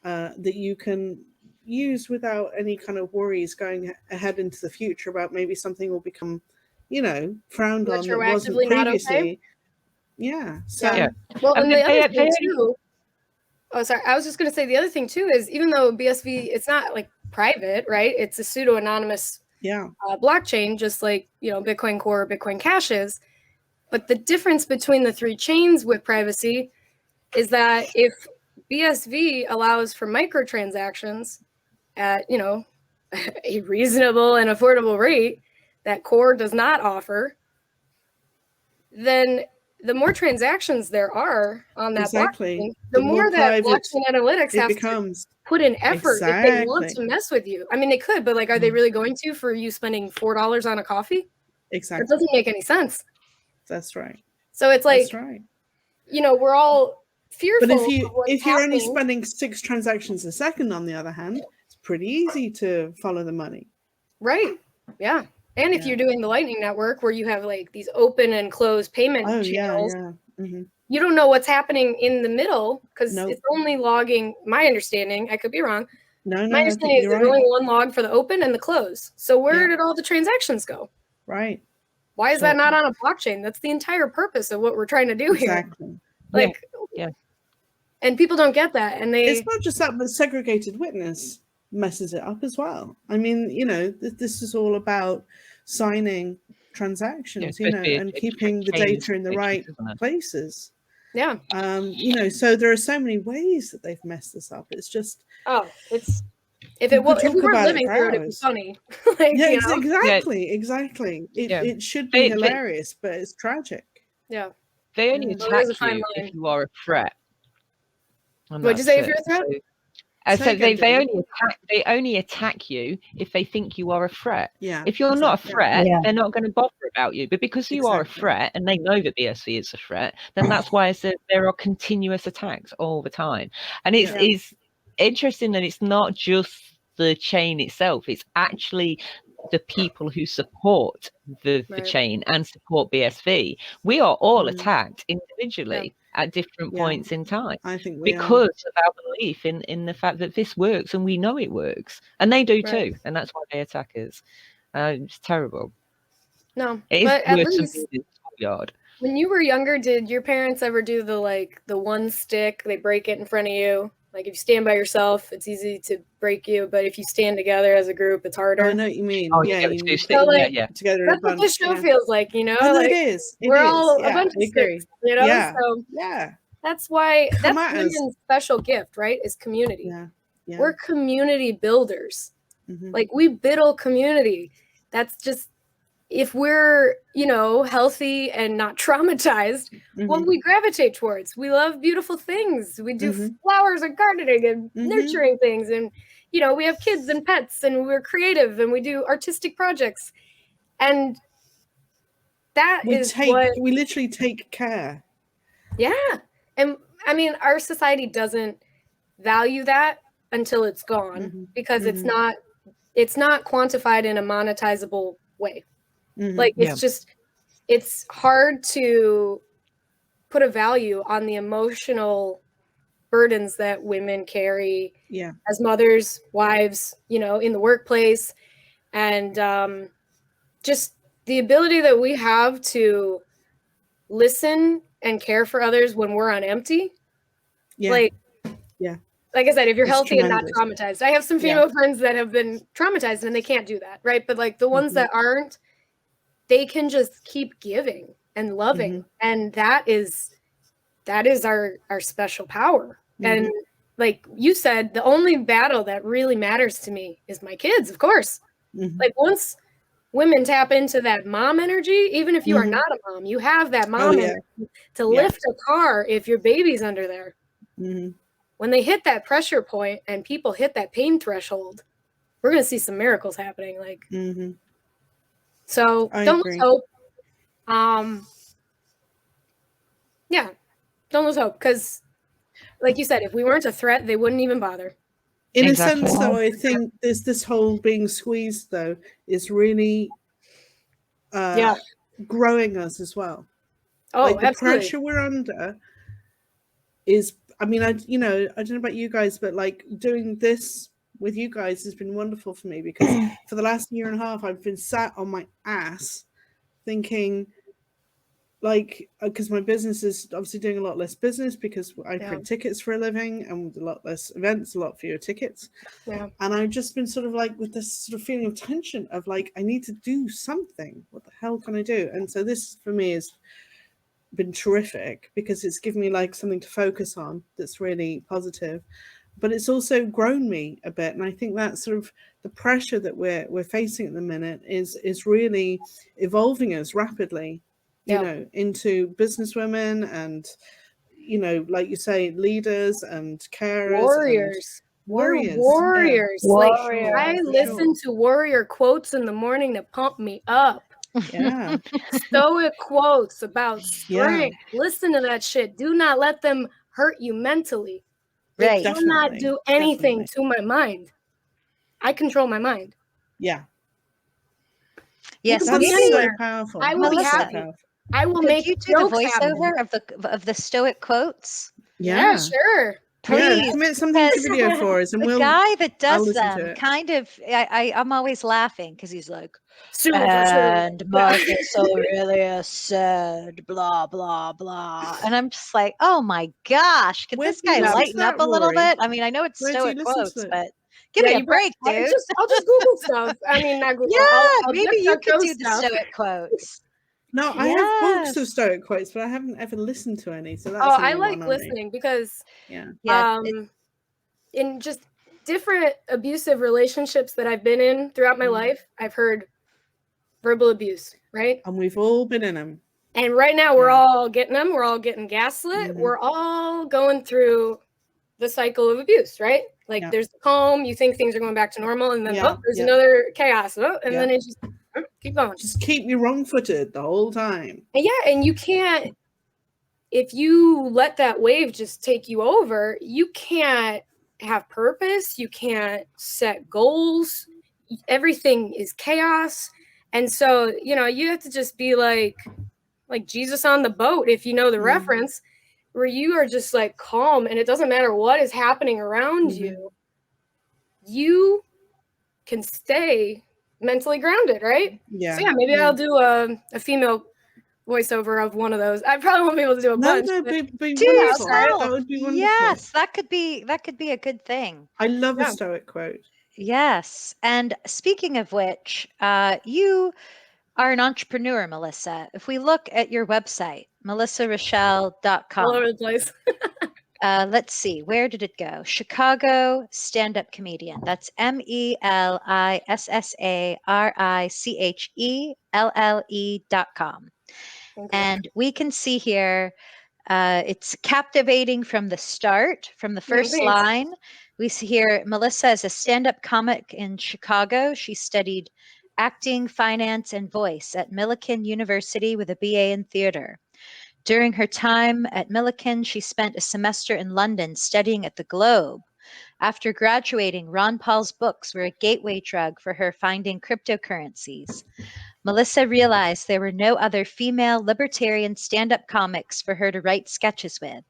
that you can use without any kind of worries going ahead into the future about maybe something will become, you know, frowned on that wasn't previously. Okay? Yeah. So well, and the other thing too. Oh, sorry. I was just going to say the other thing too is, even though BSV, it's not like private, right? It's a pseudo-anonymous blockchain, just like, you know, Bitcoin Core, Bitcoin Cash is. But the difference between the three chains with privacy is that if BSV allows for microtransactions at, you know, a reasonable and affordable rate that Core does not offer, then the more transactions there are on that blockchain, the more that blockchain analytics have to put in effort if they want to mess with you. I mean, they could, but like, are they really going to for you spending $4 on a coffee? Exactly. It doesn't make any sense. That's right. So it's like, you know, we're all fearful. But if you're only spending 6 transactions a second, on the other hand, it's pretty easy to follow the money. Right. Yeah. And if you're doing the Lightning Network, where you have like these open and closed payment channels, you don't know what's happening in the middle, because it's only logging. My understanding, I could be wrong. My understanding is there's only one log for the open and the close. So where did all the transactions go? Right. Why is that not on a blockchain? That's the entire purpose of what we're trying to do here. Like, and people don't get that, and it's not just that, but segregated witness messes it up as well. I mean, you know, this is all about signing transactions, you know, and keeping the data in the right places. Yeah. You know, so there are so many ways that they've messed this up. It's just if we weren't living through it, it'd be funny. Like, exactly. It should be hilarious, but it's tragic. Yeah. They only attack you if you are a threat. What'd you say, if you're a threat? So they only attack you if they think you are a threat. Yeah. If you're not a threat, they're not going to bother about you. But because you are a threat, and they know that BSV is a threat, then that's why there are continuous attacks all the time. And it's interesting that it's not just the chain itself; it's actually the people who support the chain and support BSV. We are all attacked individually at different points in time. I think because of our belief in the fact that this works, and we know it works, and they do too, and that's why they attack us. It's terrible. No, it but is at worse least than the schoolyard. When you were younger, did your parents ever do the one stick? They break it in front of you. Like, if you stand by yourself, it's easy to break you, but if you stand together as a group, it's harder. I know what you mean. Oh, yeah, you so, like, together. That's what this show feels like, you know. Oh, like, it is. We're all a bunch of sticks, you know. So that's why that's women's special gift, right? Is community. Yeah. We're community builders. Mm-hmm. Like, we build community. That's just, if we're, you know, healthy and not traumatized, what we gravitate towards. We love beautiful things. We do flowers and gardening and nurturing things. And, you know, we have kids and pets, and we're creative, and we do artistic projects. And that we literally take care. Yeah. And I mean, our society doesn't value that until it's gone, because it's not quantified in a monetizable way. Like, it's just, it's hard to put a value on the emotional burdens that women carry as mothers, wives, you know, in the workplace. And just the ability that we have to listen and care for others when we're on empty. Yeah. Like, yeah. Like I said, if you're It's healthy and not tremendous. traumatized. I have some female friends that have been traumatized and they can't do that, right? But like the ones that aren't, they can just keep giving and loving. And that is our special power. And like you said, the only battle that really matters to me is my kids, of course. Like once women tap into that mom energy, even if you are not a mom, you have that mom energy to lift a car if your baby's under there. When they hit that pressure point and people hit that pain threshold, we're going to see some miracles happening. Like, so don't lose hope. Yeah, don't lose hope. Because like you said, if we weren't a threat, they wouldn't even bother. In a sense, though, I think there's this whole being squeezed, though, is really growing us as well. Oh, like the absolutely. pressure we're under is, I mean, I don't know about you guys, but like doing this with you guys has been wonderful for me, because for the last year and a half, I've been sat on my ass thinking, like, because my business is obviously doing a lot less business because I print tickets for a living, and a lot less events, a lot fewer tickets. And I've just been sort of like with this sort of feeling of tension of like, I need to do something. What the hell can I do? And so this for me has been terrific, because it's given me like something to focus on that's really positive, but it's also grown me a bit. And I think that sort of the pressure that we're facing at the minute is really evolving us rapidly, you know, into businesswomen and, you know, like you say, leaders and carers. Warriors. Warriors. Warriors. Yeah. Like, Warriors, I listen to warrior quotes in the morning to pump me up. Yeah. Stoic quotes about strength. Listen to that shit. Do not let them hurt you mentally. They cannot do anything to my mind. I control my mind. Yeah. Yes, That's maybe so powerful. I will be happy. I will make you do the voiceover of the Stoic quotes? Yeah, sure. Please, yeah, commit something to video for us, and the guy that does them to kind of, I'm always laughing because he's like, and Marcus Aurelius said, blah, blah, blah. And I'm just like, oh my gosh, could this guy lighten up a little bit? I mean, I know it's Stoic quotes, but give me a break, dude. I'll just Google stuff. I mean, not Google. I'll maybe you could do the Stoic quotes. No, I have books of Stoic quotes, but I haven't ever listened to any. So that's I like listening because in just different abusive relationships that I've been in throughout my life, I've heard verbal abuse, right? And we've all been in them. And right now we're all getting them. We're all getting gaslit. We're all going through the cycle of abuse, right? Like there's the calm, you think things are going back to normal, and then there's another chaos, and then it's just keep going. Just keep you wrong-footed the whole time. And and you can't, if you let that wave just take you over, you can't have purpose. You can't set goals. Everything is chaos. And so, you know, you have to just be like Jesus on the boat, if you know the reference, where you are just like calm and it doesn't matter what is happening around you. You can stay mentally grounded, right? Yeah. So maybe I'll do a female voiceover of one of those. I probably won't be able to do a bunch. No, be wonderful. That would be wonderful. Yes, that could be a good thing. I love a Stoic quote. Yes. And speaking of which, you are an entrepreneur, Melissa. If we look at your website, melissarichelle.com. All over the place. Let's see, where did it go? Chicago stand-up comedian. That's MELISSARICHELLE.com. And we can see here, it's captivating from the start, from the first line. We see here, Melissa is a stand-up comic in Chicago. She studied acting, finance, and voice at Millikin University with a BA in theater. During her time at Millikin, she spent a semester in London studying at the Globe. After graduating, Ron Paul's books were a gateway drug for her finding cryptocurrencies. Melissa realized there were no other female libertarian stand-up comics for her to write sketches with.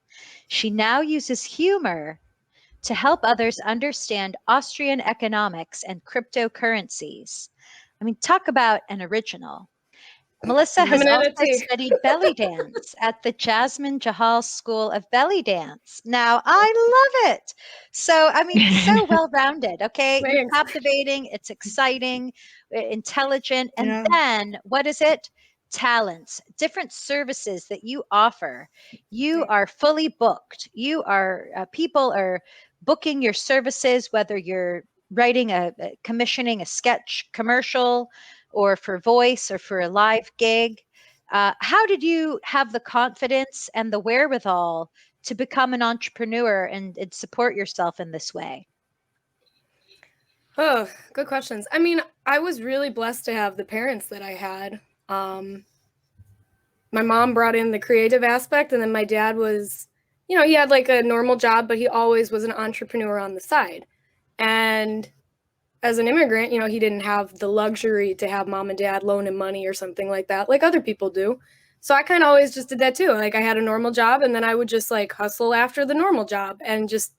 She now uses humor to help others understand Austrian economics and cryptocurrencies. I mean, talk about an original. Melissa has also studied belly dance at the Jasmine Jahal School of Belly Dance. Now, I love it. So, I mean, so well-rounded, okay? You're captivating, it's exciting, intelligent, and then, what is it? Talents, different services that you offer. You are fully booked. You are, people are booking your services, whether you're writing commissioning a sketch commercial, or for voice, or for a live gig. How did you have the confidence and the wherewithal to become an entrepreneur and support yourself in this way? Oh, good questions. I mean, I was really blessed to have the parents that I had. My mom brought in the creative aspect, and then my dad was, he had like a normal job, but he always was an entrepreneur on the side. And as an immigrant, he didn't have the luxury to have mom and dad loan him money or something like that, like other people do. So I kind of always just did that too. Like I had a normal job, and then I would just like hustle after the normal job, and just,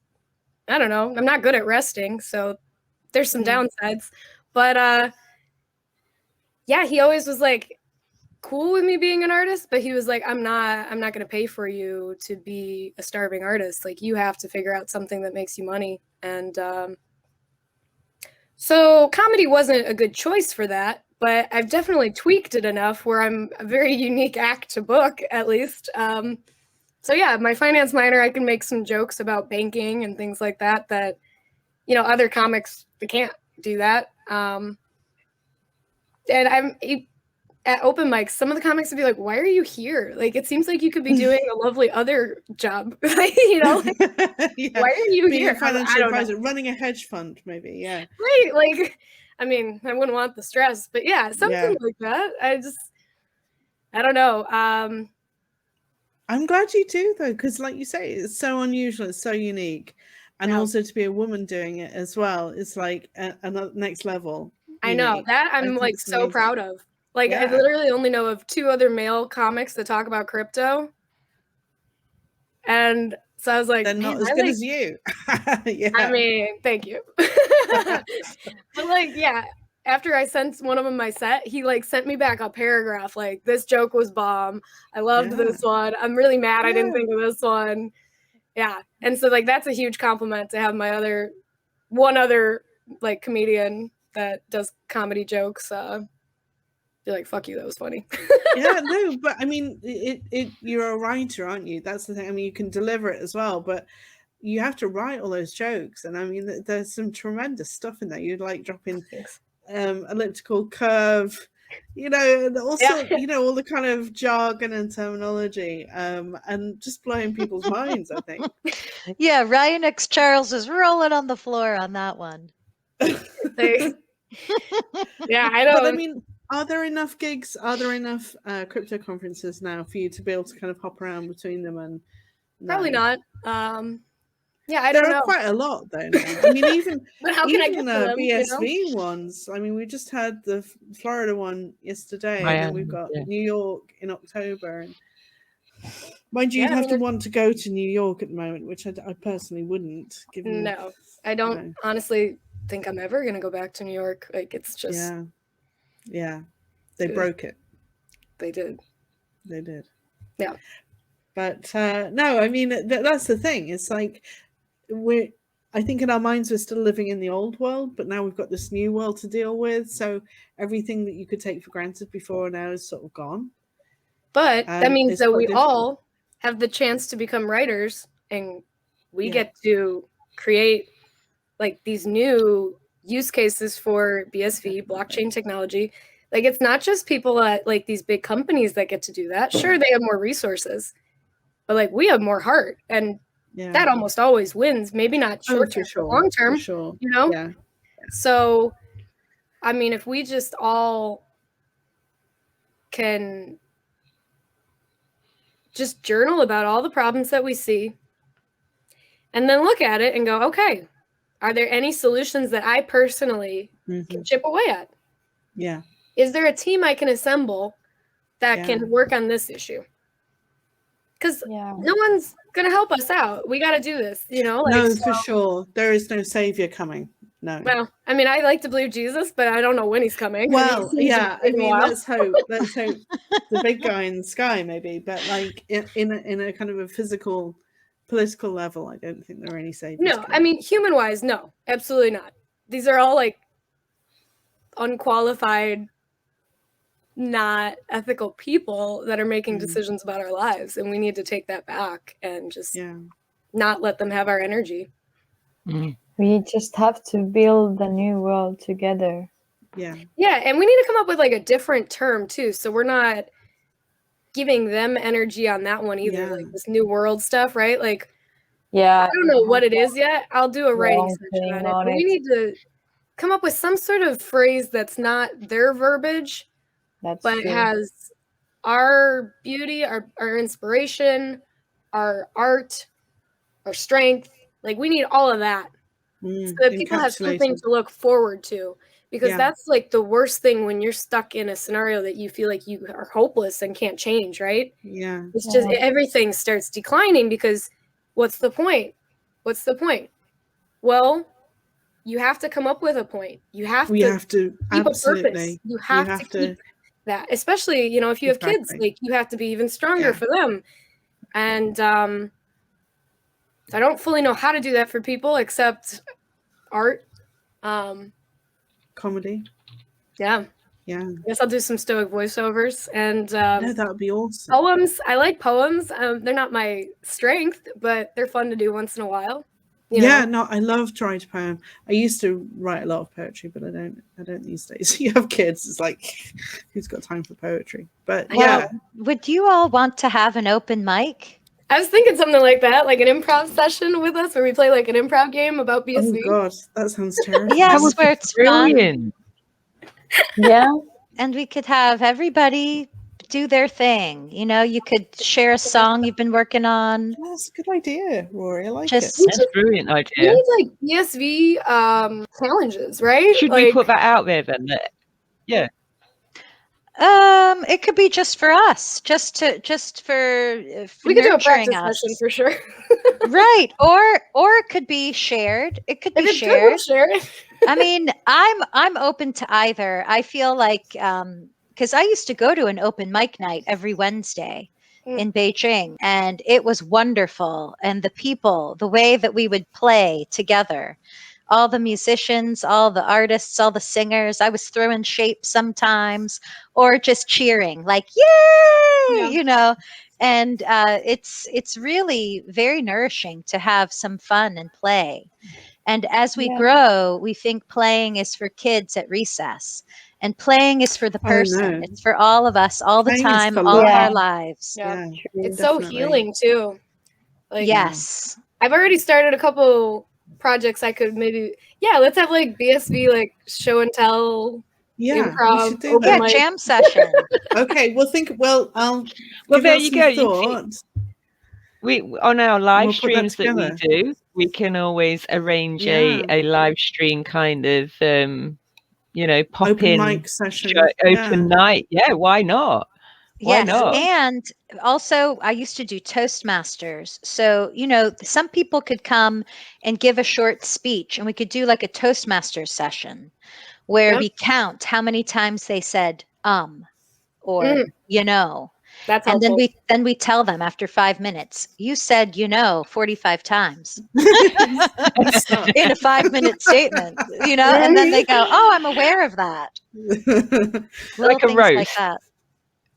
I don't know, I'm not good at resting. So there's some downsides, but yeah, he always was like cool with me being an artist, but he was like, I'm not going to pay for you to be a starving artist. Like you have to figure out something that makes you money. And, so comedy wasn't a good choice for that, but I've definitely tweaked it enough where I'm a very unique act to book, at least. So yeah, my finance minor, I can make some jokes about banking and things like that, other comics, they can't do that. And at open mics, some of the comics would be like, why are you here? Like, it seems like you could be doing a lovely other job, Why are you here? Financial advisor, running a hedge fund, maybe, yeah. Right, like, I mean, I wouldn't want the stress, but yeah, something like that. I don't know. I'm glad you do, though, because like you say, it's so unusual, it's so unique. And also to be a woman doing it as well, it's like another next level. I know, that I'm like so proud of. Like, I literally only know of 2 other male comics that talk about crypto. And so I was like, they're not as good as you. I mean, thank you. But like, yeah, after I sent one of them my set, he like sent me back a paragraph like, this joke was bomb. I loved this one. I'm really mad I didn't think of this one. Yeah. And so like, that's a huge compliment to have one other like comedian that does comedy jokes be like, fuck you, that was funny. No, but I mean, you're a writer, aren't you? That's the thing. I mean, you can deliver it as well, but you have to write all those jokes. And I mean, there's some tremendous stuff in there. You'd like dropping elliptical curve, and also, all the kind of jargon and terminology, and just blowing people's minds, I think. Yeah, Ryan X. Charles is rolling on the floor on that one. Yeah, I know. But I mean, are there enough gigs? Are there enough crypto conferences now for you to be able to kind of hop around between them? And probably not. Yeah, I don't know. There are quite a lot though. Now. I mean, even but how can I get to them, BSV ones. I mean, we just had the Florida one yesterday, and then we've got New York in October. And mind you, you'd have to want to go to New York at the moment, which I personally wouldn't. No, I don't honestly think I'm ever going to go back to New York. Like, it's just... Yeah, they broke it. They did. Yeah. But no, I mean, that's the thing. It's like I think in our minds we're still living in the old world, but now we've got this new world to deal with. So everything that you could take for granted before now is sort of gone. But that means that we all have the chance to become writers, and we get to create like these new use cases for BSV, blockchain technology. Like, it's not just people at like these big companies that get to do that. Sure, they have more resources, but like we have more heart, and that almost always wins. Maybe not short term, long term, Yeah. So, I mean, if we just all can just journal about all the problems that we see, and then look at it and go, okay, are there any solutions that I personally can chip away at? Yeah. Is there a team I can assemble that can work on this issue? Because no one's gonna help us out. We got to do this, you know. Like, No, for sure. There is no savior coming. No. Well, I mean, I like to believe Jesus, but I don't know when he's coming. Well, He's yeah. I taking a mean, while. let's hope. Let's hope the big guy in the sky, maybe. But like in a kind of a physical, political level, I don't think there are any saviors. No, I mean, human-wise, no, absolutely not. These are all like unqualified, not ethical people that are making decisions about our lives, and we need to take that back and just not let them have our energy. We just have to build a new world together. Yeah, and we need to come up with like a different term too, so we're not giving them energy on that one either. Like this new world stuff, right? Like, I don't know what it is yet. I'll do a writing session on it, but we need to come up with some sort of phrase that's not their verbiage, but it has our beauty, our inspiration, our art, our strength. Like, we need all of that so that people have something to look forward to, because that's like the worst thing when you're stuck in a scenario that you feel like you are hopeless and can't change, right? Yeah. It's just everything starts declining, because what's the point? What's the point? Well, you have to come up with a point. You have to keep a purpose. You have to keep that, especially, you know, if you have kids, like, you have to be even stronger for them. And I don't fully know how to do that for people except art. Comedy. Yeah. Yeah. I guess I'll do some stoic voiceovers and no, that would be awesome. Poems. I like poems. They're not my strength, but they're fun to do once in a while. You know? No, I love to write a poem. I used to write a lot of poetry, but I don't these days. You have kids, it's like, who's got time for poetry? But would you all want to have an open mic? I was thinking something like that, like an improv session with us, where we play like an improv game about BSV. Oh God, that sounds terrible. Yes, where it's brilliant. Yeah. And we could have everybody do their thing. You know, you could share a song you've been working on. That's a good idea, Rory. I like it. That's a brilliant idea. We need like BSV challenges, right? Should we put that out there then? Yeah. It could be just for us, just for we could do a practice session for sure. Right. Or it could be shared. It could be shared. Good, share it. I mean, I'm open to either. I feel like because I used to go to an open mic night every Wednesday in Beijing, and it was wonderful. And the people, the way that we would play together, all the musicians, all the artists, all the singers, I was throwing shapes sometimes, or just cheering like, yay, you know. And it's really very nourishing to have some fun and play. And as we grow, we think playing is for kids at recess, and playing is for the person. It's for all of us, all the time, all of our lives. Yeah, it's so healing too. Like, yes, I've already started a couple projects. I could maybe, let's have like BSV, like show and tell. Improv, jam session. Okay, well, there you go. We on our live streams that we do, we can always arrange a live stream kind of pop open in mic session, open night. Yeah, why not? Why not? And also I used to do Toastmasters. So, you know, some people could come and give a short speech, and we could do like a Toastmasters session where we count how many times they said or you know. That's and helpful. then we tell them after 5 minutes, you said 45 times in a 5-minute statement, you know, and then they go, oh, I'm aware of that. Like a roast. Like that.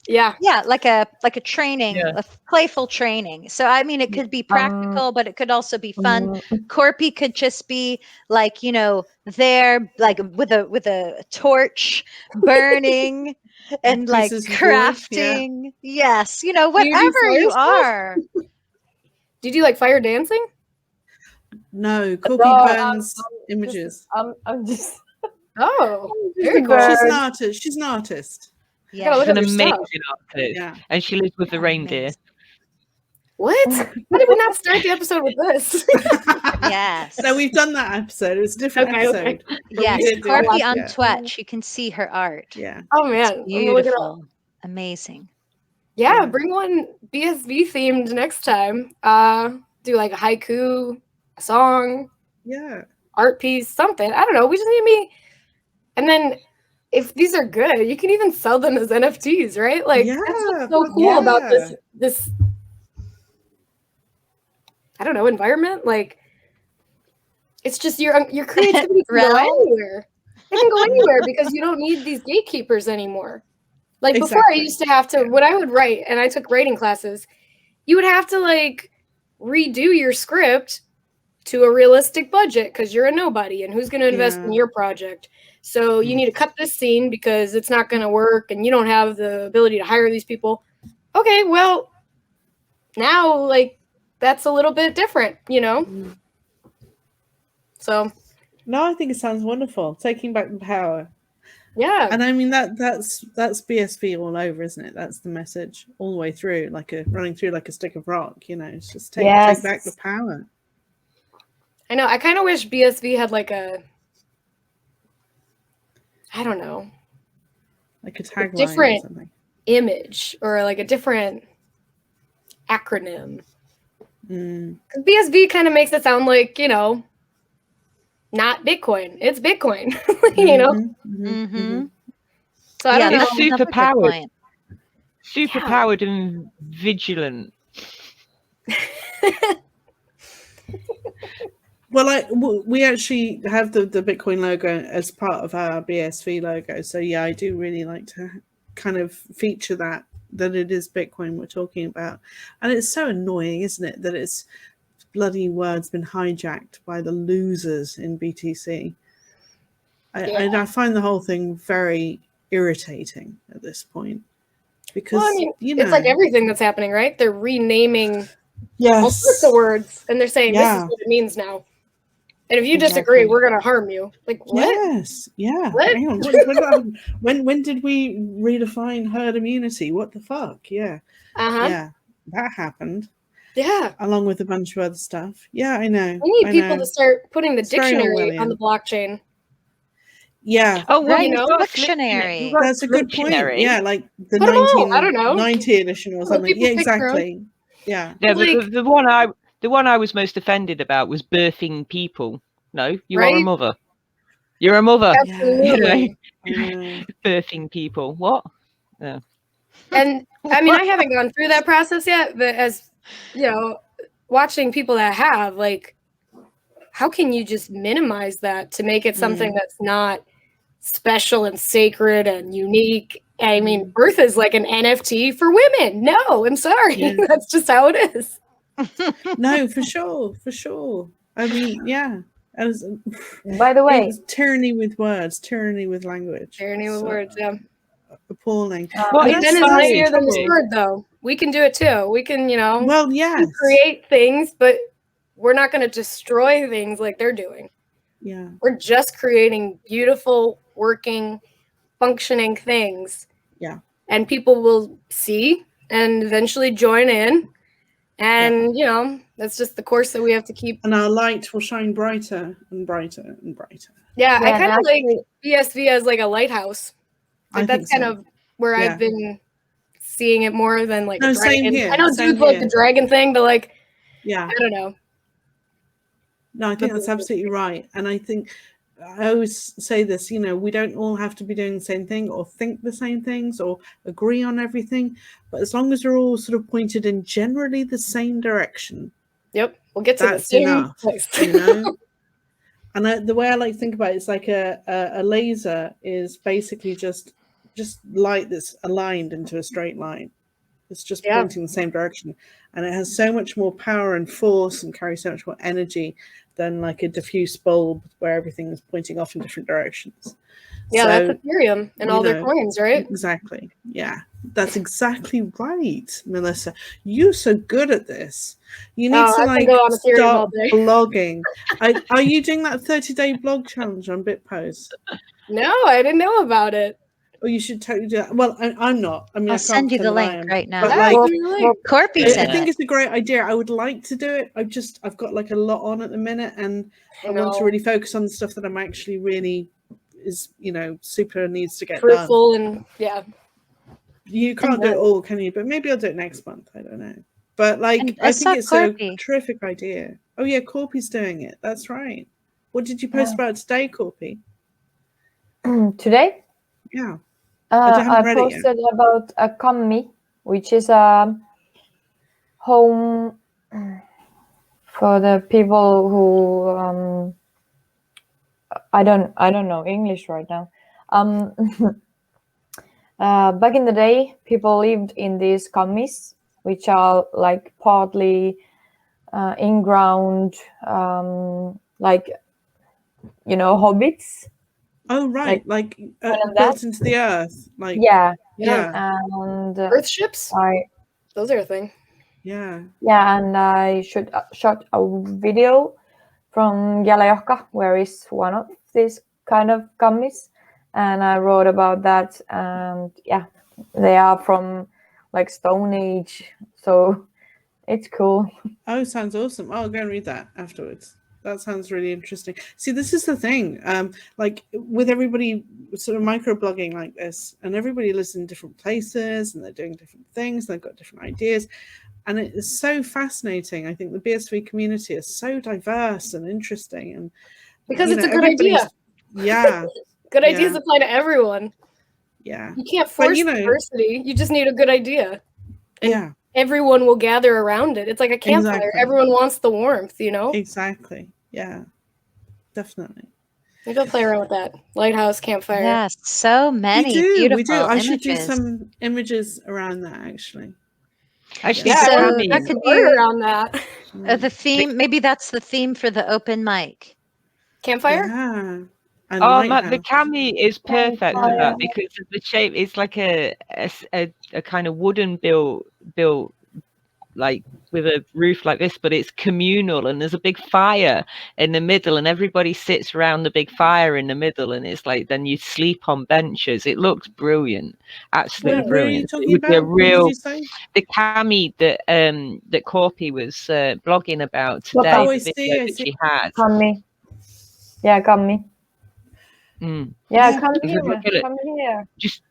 Yeah, like a training, a playful training. So I mean, it could be practical, but it could also be fun. Corpy could just be like, you know, there like with a torch burning and like crafting. Yes, you know, whatever you are. Do you do like fire dancing? No, Corpy burns images. I'm just very cool. She's an artist. Yeah, she's an amazing artist, and she lives with the reindeer. What? Why did we not start the episode with this? Yes. No, we've done that episode. It was a different episode. Yes, Corpy on Twitch. You can see her art. Yeah. Oh man, it's beautiful, amazing. Yeah, bring one BSV themed next time. Do like a haiku, a song, art piece, something. I don't know. We just need to be. And then if these are good, you can even sell them as NFTs, right? Like that's what's so cool about this I don't know, environment. Like it's just your creativity can go anywhere. It can go anywhere because you don't need these gatekeepers anymore. Like before I used to have to, when I would write and I took writing classes, you would have to like redo your script to a realistic budget because you're a nobody and who's going to invest in your project. So you need to cut this scene because it's not going to work and you don't have the ability to hire these people. Okay, well, now like that's a little bit different, you know? So. No, I think it sounds wonderful. Taking back the power. Yeah. And I mean that's BSV all over, isn't it? That's the message all the way through, running through like a stick of rock, you know. It's just take back the power. I know. I kind of wish BSV had like a I don't know. Like a tagline different or something. Image or like a different acronym. Because BSV kind of makes it sound like, you know, not Bitcoin. It's Bitcoin, you know? So I don't know. It's superpowered and vigilant. Well, we actually have the Bitcoin logo as part of our BSV logo. So yeah, I do really like to kind of feature that it is Bitcoin we're talking about. And it's so annoying, isn't it, that it's bloody word's been hijacked by the losers in BTC. I find the whole thing very irritating at this point. Because, well, I mean, it's like everything that's happening, right? They're renaming all sorts of words, and they're saying this is what it means now. And if you disagree, we're going to harm you. Like, what? Yes, yeah. What? Hang on. When did we redefine herd immunity? What the fuck? Yeah. Yeah, that happened. Yeah. Along with a bunch of other stuff. Yeah, I know. We need people to start putting the dictionary on the blockchain. Yeah. Oh, well, you know, dictionary. That's a good point. Yeah, like the 1990 edition or something. Yeah, exactly. Yeah. Yeah, the one I was most offended about was birthing people. No, you are a mother. You're a mother. Absolutely. Birthing people. What? Yeah. And I mean, I haven't gone through that process yet, but as you know, watching people that have, like, how can you just minimize that to make it something that's not special and sacred and unique? I mean, birth is like an NFT for women. No, I'm sorry. Yeah. That's just how it is. No, for sure. I mean, yeah. By the way, tyranny with words, tyranny with language. Tyranny with words, yeah. Appalling. Well, pen is easier than the sword, though. We can do it too. We can, you know, create things, but we're not going to destroy things like they're doing. Yeah. We're just creating beautiful, working, functioning things. Yeah. And people will see and eventually join in. And, you know, that's just the course that we have to keep. And our light will shine brighter and brighter and brighter. Yeah, I kind of like BSV as like a lighthouse. Like that's kind of where I've been seeing it more than like a dragon. Same here. I don't do like the dragon thing, but like, I don't know. No, I think that's absolutely right. And I think I always say this, you know, we don't all have to be doing the same thing or think the same things or agree on everything. But as long as we're all sort of pointed in generally the same direction. Yep. We'll get to the same place. You know? And the way I like to think about it is like a laser is basically just light that's aligned into a straight line. It's just pointing the same direction. And it has so much more power and force and carries so much more energy than like a diffuse bulb where everything is pointing off in different directions. Yeah, that's Ethereum and all their coins, right? Exactly. Yeah, that's exactly right, Melissa. You're so good at this. You need to like start blogging. Are you doing that 30-day blog challenge on BitPost? No, I didn't know about it. Oh, you should totally do that. Well, I'm not. I mean, I'll send you the link right now. But like, Corpy's I think it's a great idea. I would like to do it. I've got like a lot on at the minute, and I want to really focus on the stuff that I'm actually really is, you know, super needs to get fruitful done. And you can't do it all, can you? But maybe I'll do it next month. I don't know. But like, And I I think saw it's Corpy. a terrific idea. Oh yeah, Corpy's doing it. That's right. What did you post about today, Corpy? Today? Yeah. I posted about a commie, which is a home for the people who I don't know English right now. Back in the day, people lived in these commies, which are like partly in-ground, like, you know, hobbits. Oh right, like built that. into the earth, like Yeah. And Earth ships. Those are a thing. Yeah. Yeah, and I shot a video from Jalajohka, where is one of these kind of commies, and I wrote about that. And yeah, they are from like Stone Age, so it's cool. Oh, sounds awesome. I'll go and read that afterwards. That sounds really interesting. See, this is the thing. Like with everybody sort of microblogging like this, and everybody lives in different places and they're doing different things, they've got different ideas. And it is so fascinating. I think the BSV community is so diverse and interesting. And because it's a good idea. Yeah. Good ideas apply to everyone. Yeah. You can't force diversity. You just need a good idea. And everyone will gather around it. It's like a campfire. Exactly. Everyone wants the warmth, you know? Exactly. Yeah. Definitely. Maybe I'll play around with that. Lighthouse, campfire. Yes, so many beautiful We do. I should do images. some images around that, actually. Actually, that could be around that. The theme, maybe that's the theme for the open mic. Campfire? Yeah. The cami is perfect for that because the shape is like a kind of wooden built like with a roof like this, but it's communal and there's a big fire in the middle and everybody sits around the big fire in the middle and it's like then you sleep on benches. It looks brilliant, absolutely brilliant. What are you talking about? What did you say? The cami that Corpy was blogging about today, the video that she had. Cami. Yeah, Cami. Yeah, come here. Just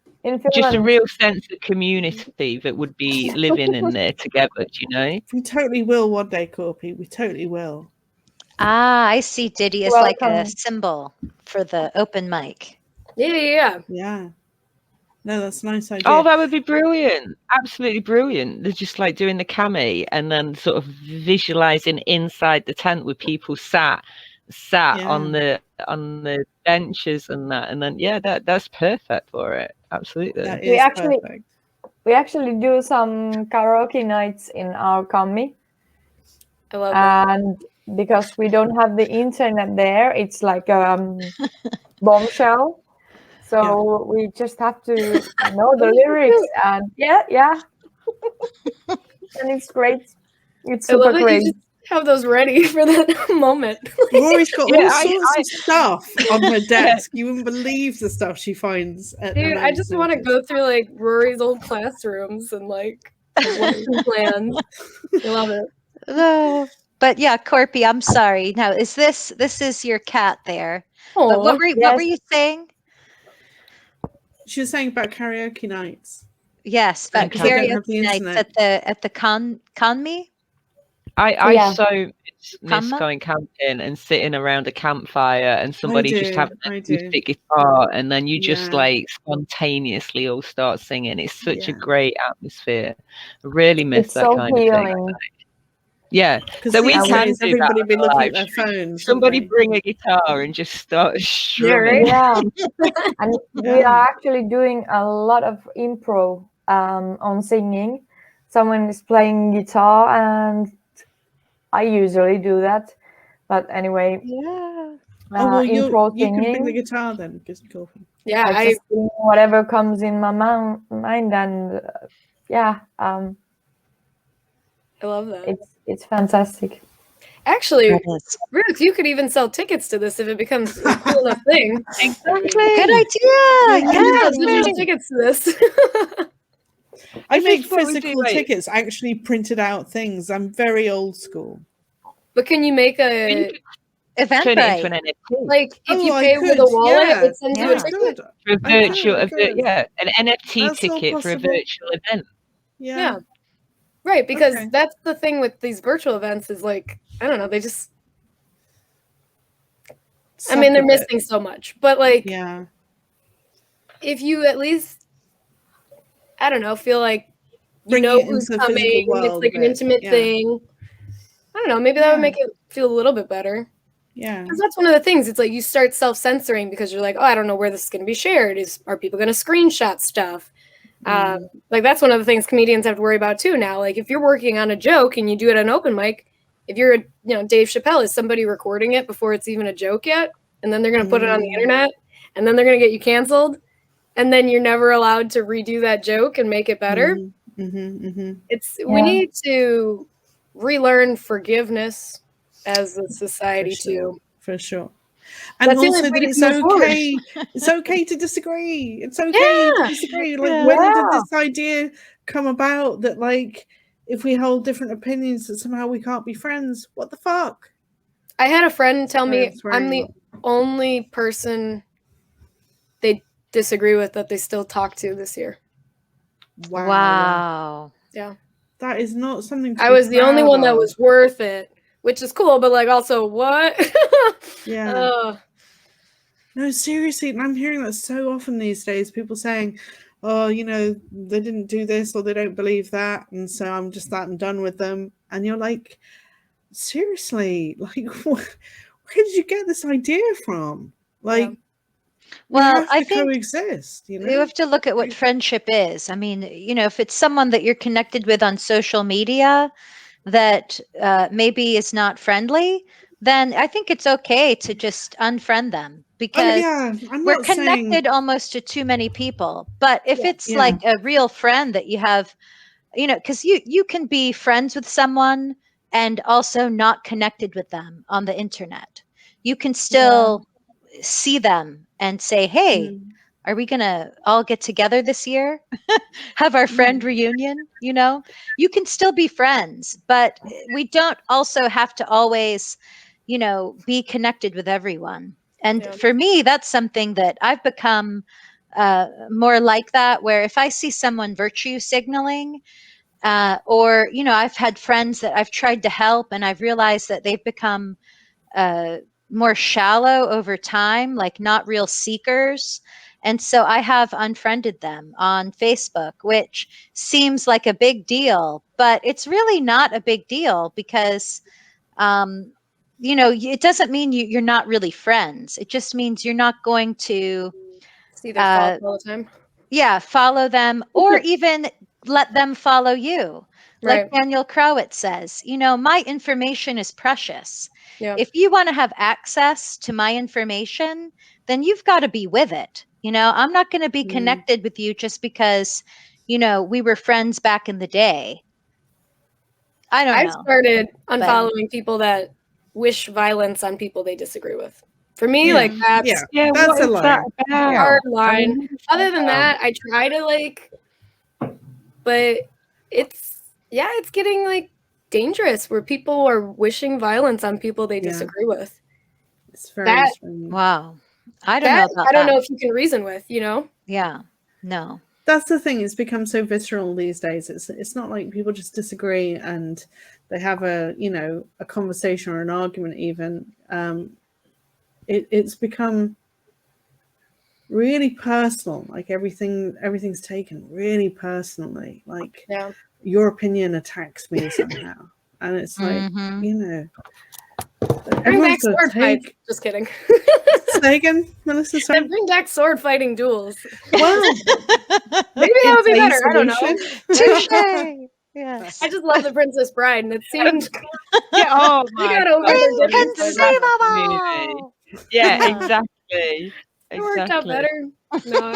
a real sense of community that would be living in there together, do you know? We totally will one day, Corpy. We totally will. Ah, I see Diddy as like a symbol for the open mic. Yeah. No, that's a nice idea. Oh, that would be brilliant. Absolutely brilliant. They're just like doing the cami and then sort of visualizing inside the tent with people sat on the benches and that, and then that's perfect for it. Absolutely. We actually do some karaoke nights in our commi. I love that. And because we don't have the internet there, it's like bombshell. So we just have to know the lyrics and and it's great. It's super great. Have those ready for that moment. Rory's got all sorts of stuff on her desk. You wouldn't believe the stuff she finds. Dude, I just want to go through like Rory's old classrooms and like plans. I love it. No, but yeah, Corpy, I'm sorry. Now, is this is your cat there? But what were you saying? She was saying about karaoke nights. Yes, about karaoke nights at the conmi. I so miss going camping and sitting around a campfire and somebody just having an acoustic guitar and then you just like spontaneously all start singing. It's such a great atmosphere. I really miss that kind of thing. Yeah, so we can do everybody that. Be looking at their phones. Somebody bring a guitar and just start strumming. Yeah, and we are actually doing a lot of improv on singing. Someone is playing guitar and I usually do that, but anyway. Yeah. You can bring the guitar then. Yeah, I just sing whatever comes in my mind, and I love that. It's fantastic. Actually, Ruth, you could even sell tickets to this if it becomes a cool enough thing. Exactly. Good idea. Yeah, tickets to this. I make physical tickets, actually printed out things. I'm very old school. But can you make turn it into an NFT. Like if you Oh, I pay with could, a wallet, yeah. it sends you a Yeah. ticket. For a I virtual, could. yeah, an NFT That's all ticket for a possible. virtual event. Yeah. Right, because Okay. that's the thing with these virtual events is like, I don't know, they just, I mean, they're Suck a bit. missing so much. But like, Yeah. if you at least, I don't know, feel like you Bring know it who's into the coming, physical it's world like a an bit, intimate yeah. thing. I don't know, maybe that would Yeah. make it feel a little bit better. Yeah. Because that's one of the things. It's like you start self-censoring because you're like, oh, I don't know where this is going to be shared. Are people going to screenshot stuff? Like that's one of the things comedians have to worry about too now. Like if you're working on a joke and you do it on open mic, if you're, Dave Chappelle, is somebody recording it before it's even a joke yet? And then they're going to put it on the internet and then they're going to get you canceled. And then you're never allowed to redo that joke and make it better. We need to relearn forgiveness as a society too. For sure. And also that it's okay. It's okay to disagree. It's okay to disagree. Like when did this idea come about that like if we hold different opinions that somehow we can't be friends? What the fuck? I had a friend tell me I'm the only person they disagree with that they still talk to this year. Wow. Yeah. That is not something to I be was the only one that proud was worth it, which is cool, but like also what? Yeah. No, seriously, I'm hearing that so often these days. People saying, "Oh, they didn't do this or they don't believe that, and so I'm just that and done with them." And you're like, seriously, like, where did you get this idea from? Like, well, I think coexist. You have to look at what friendship is. I mean, if it's someone that you're connected with on social media that maybe is not friendly, then I think it's okay to just unfriend them because we're connected almost to too many people. But if it's like a real friend that you have, because you can be friends with someone and also not connected with them on the internet. You can still see them and say, hey, are we going to all get together this year? Have our friend reunion? You can still be friends, but we don't also have to always, be connected with everyone. And for me, that's something that I've become more like that, where if I see someone virtue signaling, or, I've had friends that I've tried to help and I've realized that they've become more shallow over time, like not real seekers. And so I have unfriended them on Facebook, which seems like a big deal, but it's really not a big deal because, it doesn't mean you're not really friends. It just means you're not going to see their faults all the time. Yeah, follow them or even let them follow you. Like Daniel Crowett says, my information is precious. If you want to have access to my information, then you've got to be with it. I'm not going to be connected with you just because, we were friends back in the day. I don't know. I started unfollowing people that wish violence on people they disagree with. For me, like that's a line. Hard line. Other than that, I try to but it's getting like dangerous where people are wishing violence on people they disagree with. It's very strange. Wow. I don't know about that. I don't know if you can reason with, Yeah. No. That's the thing. It's become so visceral these days. It's not like people just disagree and they have a conversation or an argument even. It's become really personal. Like everything's taken really personally. Like your opinion attacks me somehow, and it's like bring back sword fights. Just kidding. Say again, Melissa. Sorry. Bring back sword fighting duels. Well, maybe that would be better. I don't know. Touché. Yes. I just love The Princess Bride, and it seemed oh my Inconceivable. Yeah, exactly. It worked out better. No,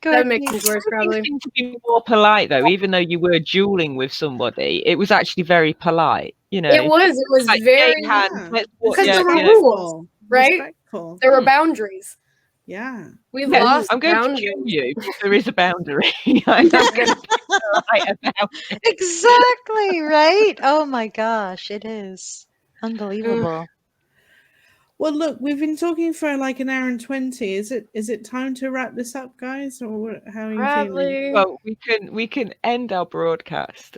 that makes things worse probably. To be more polite though, even though you were dueling with somebody, it was actually very polite. It was like very because there were rules, right? Respectful. There were boundaries. Yeah. We've lost. I'm going to kill you, but there is a boundary. I'm not going to be polite about it. Exactly, right? Oh my gosh, it is unbelievable. Well, look, we've been talking for like an hour and 20. Is it time to wrap this up, guys, or how are you feeling? Probably. Well, we can end our broadcast.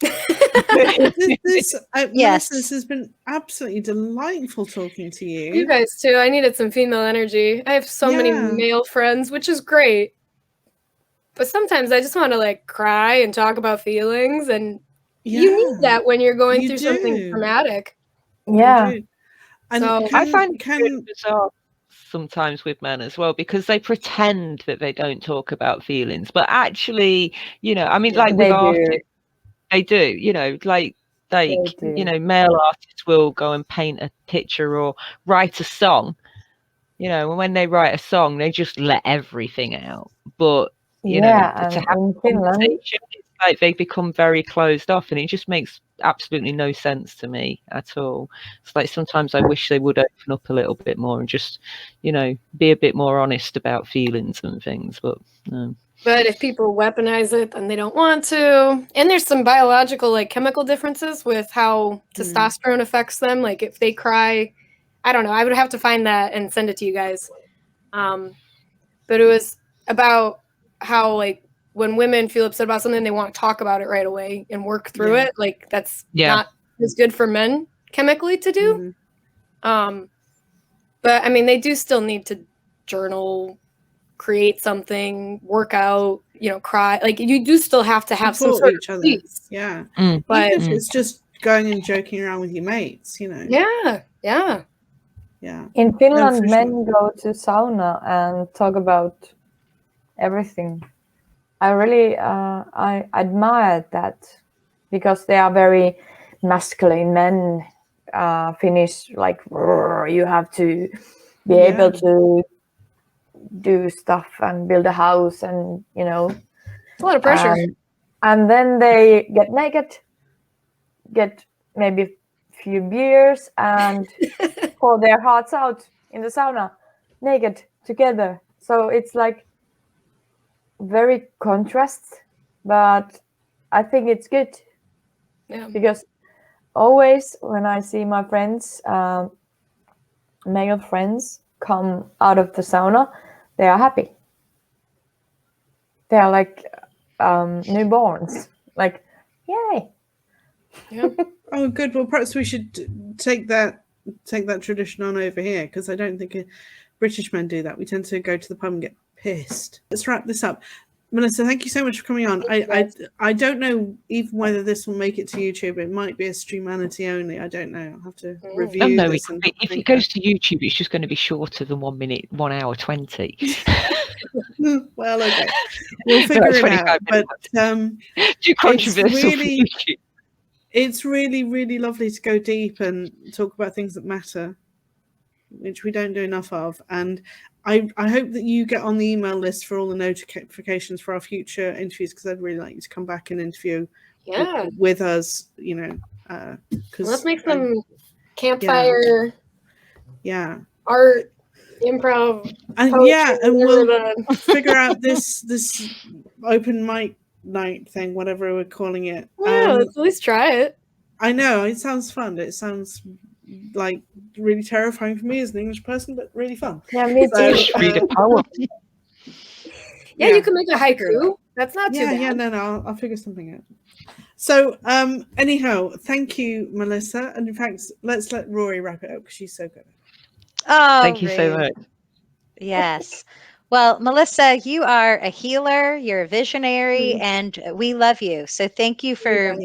Melissa, Yes. this has been absolutely delightful talking to you. You guys too. I needed some female energy. I have so many Yeah. male friends, which is great. But sometimes I just want to like cry and talk about feelings, and you need that when you're going You through something do. traumatic. Yeah. You do. And So- I find it really bizarre sometimes with men as well, because they pretend that they don't talk about feelings, but actually, you know, I mean, like with They do. artists, they do, you know, like do. you know, male artists will go and paint a picture or write a song, you know, and when they write a song, they just let everything out. But you know, to have in a Finland, conversation, it's like they become very closed off, and it just makes absolutely no sense to me at all. It's like sometimes I wish they would open up a little bit more and just, you know, be a bit more honest about feelings and things. But no. But if people weaponize it, then they don't want to. And there's some biological, like chemical differences with how testosterone affects them. Like if they cry, I don't know. I would have to find that and send it to you guys. But it was about how like when women feel upset about something, they want to talk about it right away and work through it. Like that's not as good for men chemically to do. But I mean, they do still need to journal, create something, work out, you know, cry. Like you do still have to have some sort each of other. peace. Yeah. But even if it's just going and joking around with your mates, you know. Yeah. In Finland, for men go to sauna and talk about everything. I really I admire that because they are very masculine men. Finnish, like you have to be able to do stuff and build a house, and you know, it's a lot of pressure. And then they get naked, get maybe a few beers, and pour their hearts out in the sauna, naked together. So it's like very contrast, but I think it's good because always when I see my friends, male friends, come out of the sauna, they are happy. They are like newborns, like yay. Oh, good. Well, perhaps we should take that tradition on over here, because I don't think British men do that. We tend to go to the pub and get pissed. Let's wrap this up. Melissa, thank you so much for coming on. I don't know even whether this will make it to YouTube. It might be a Streamanity only. I don't know. I'll have to review. Oh no, this if it goes to YouTube, it's just going to be shorter than 1 minute, 1 hour 20. Well, okay, we'll figure it out. But too controversial for YouTube. It's really, really lovely to go deep and talk about things that matter, which we don't do enough of. And I hope that you get on the email list for all the notifications for our future interviews, because I'd really like you to come back and interview with us, you know. Let's make some campfire art, improv. And and we'll figure out this open mic night thing, whatever we're calling it. Yeah, let's at least try it. I know, it sounds fun. It sounds like really terrifying for me as an English person, but really fun. Yeah, me too. Read a poem. You can make a haiku. That's not too bad. No, I'll figure something out. So anyhow, thank you, Melissa. And in fact, let's let Rory wrap it up, because she's so good. Oh, thank you so much. Yes. Well, Melissa, you are a healer, you're a visionary, and we love you. So thank you for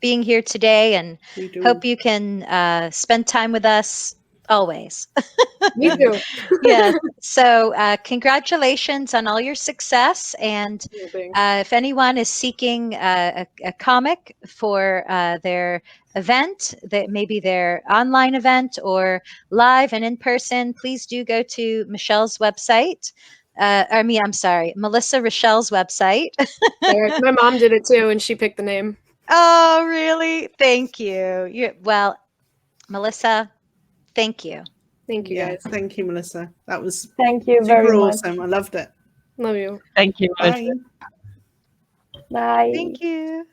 being here today, and hope you can spend time with us always. Me too. Yeah. So congratulations on all your success. And if anyone is seeking a comic for their event, that maybe their online event or live and in person, please do go to Michelle's website. I'm sorry, Melissa Richelle's website. My mom did it too, and she picked the name. Oh, really? Thank you. Well, Melissa, thank you. Thank you, guys. Thank you, Melissa. That was thank you very much. Awesome. I loved it. Love you. Thank you, Bye. Melissa. Bye. Thank you.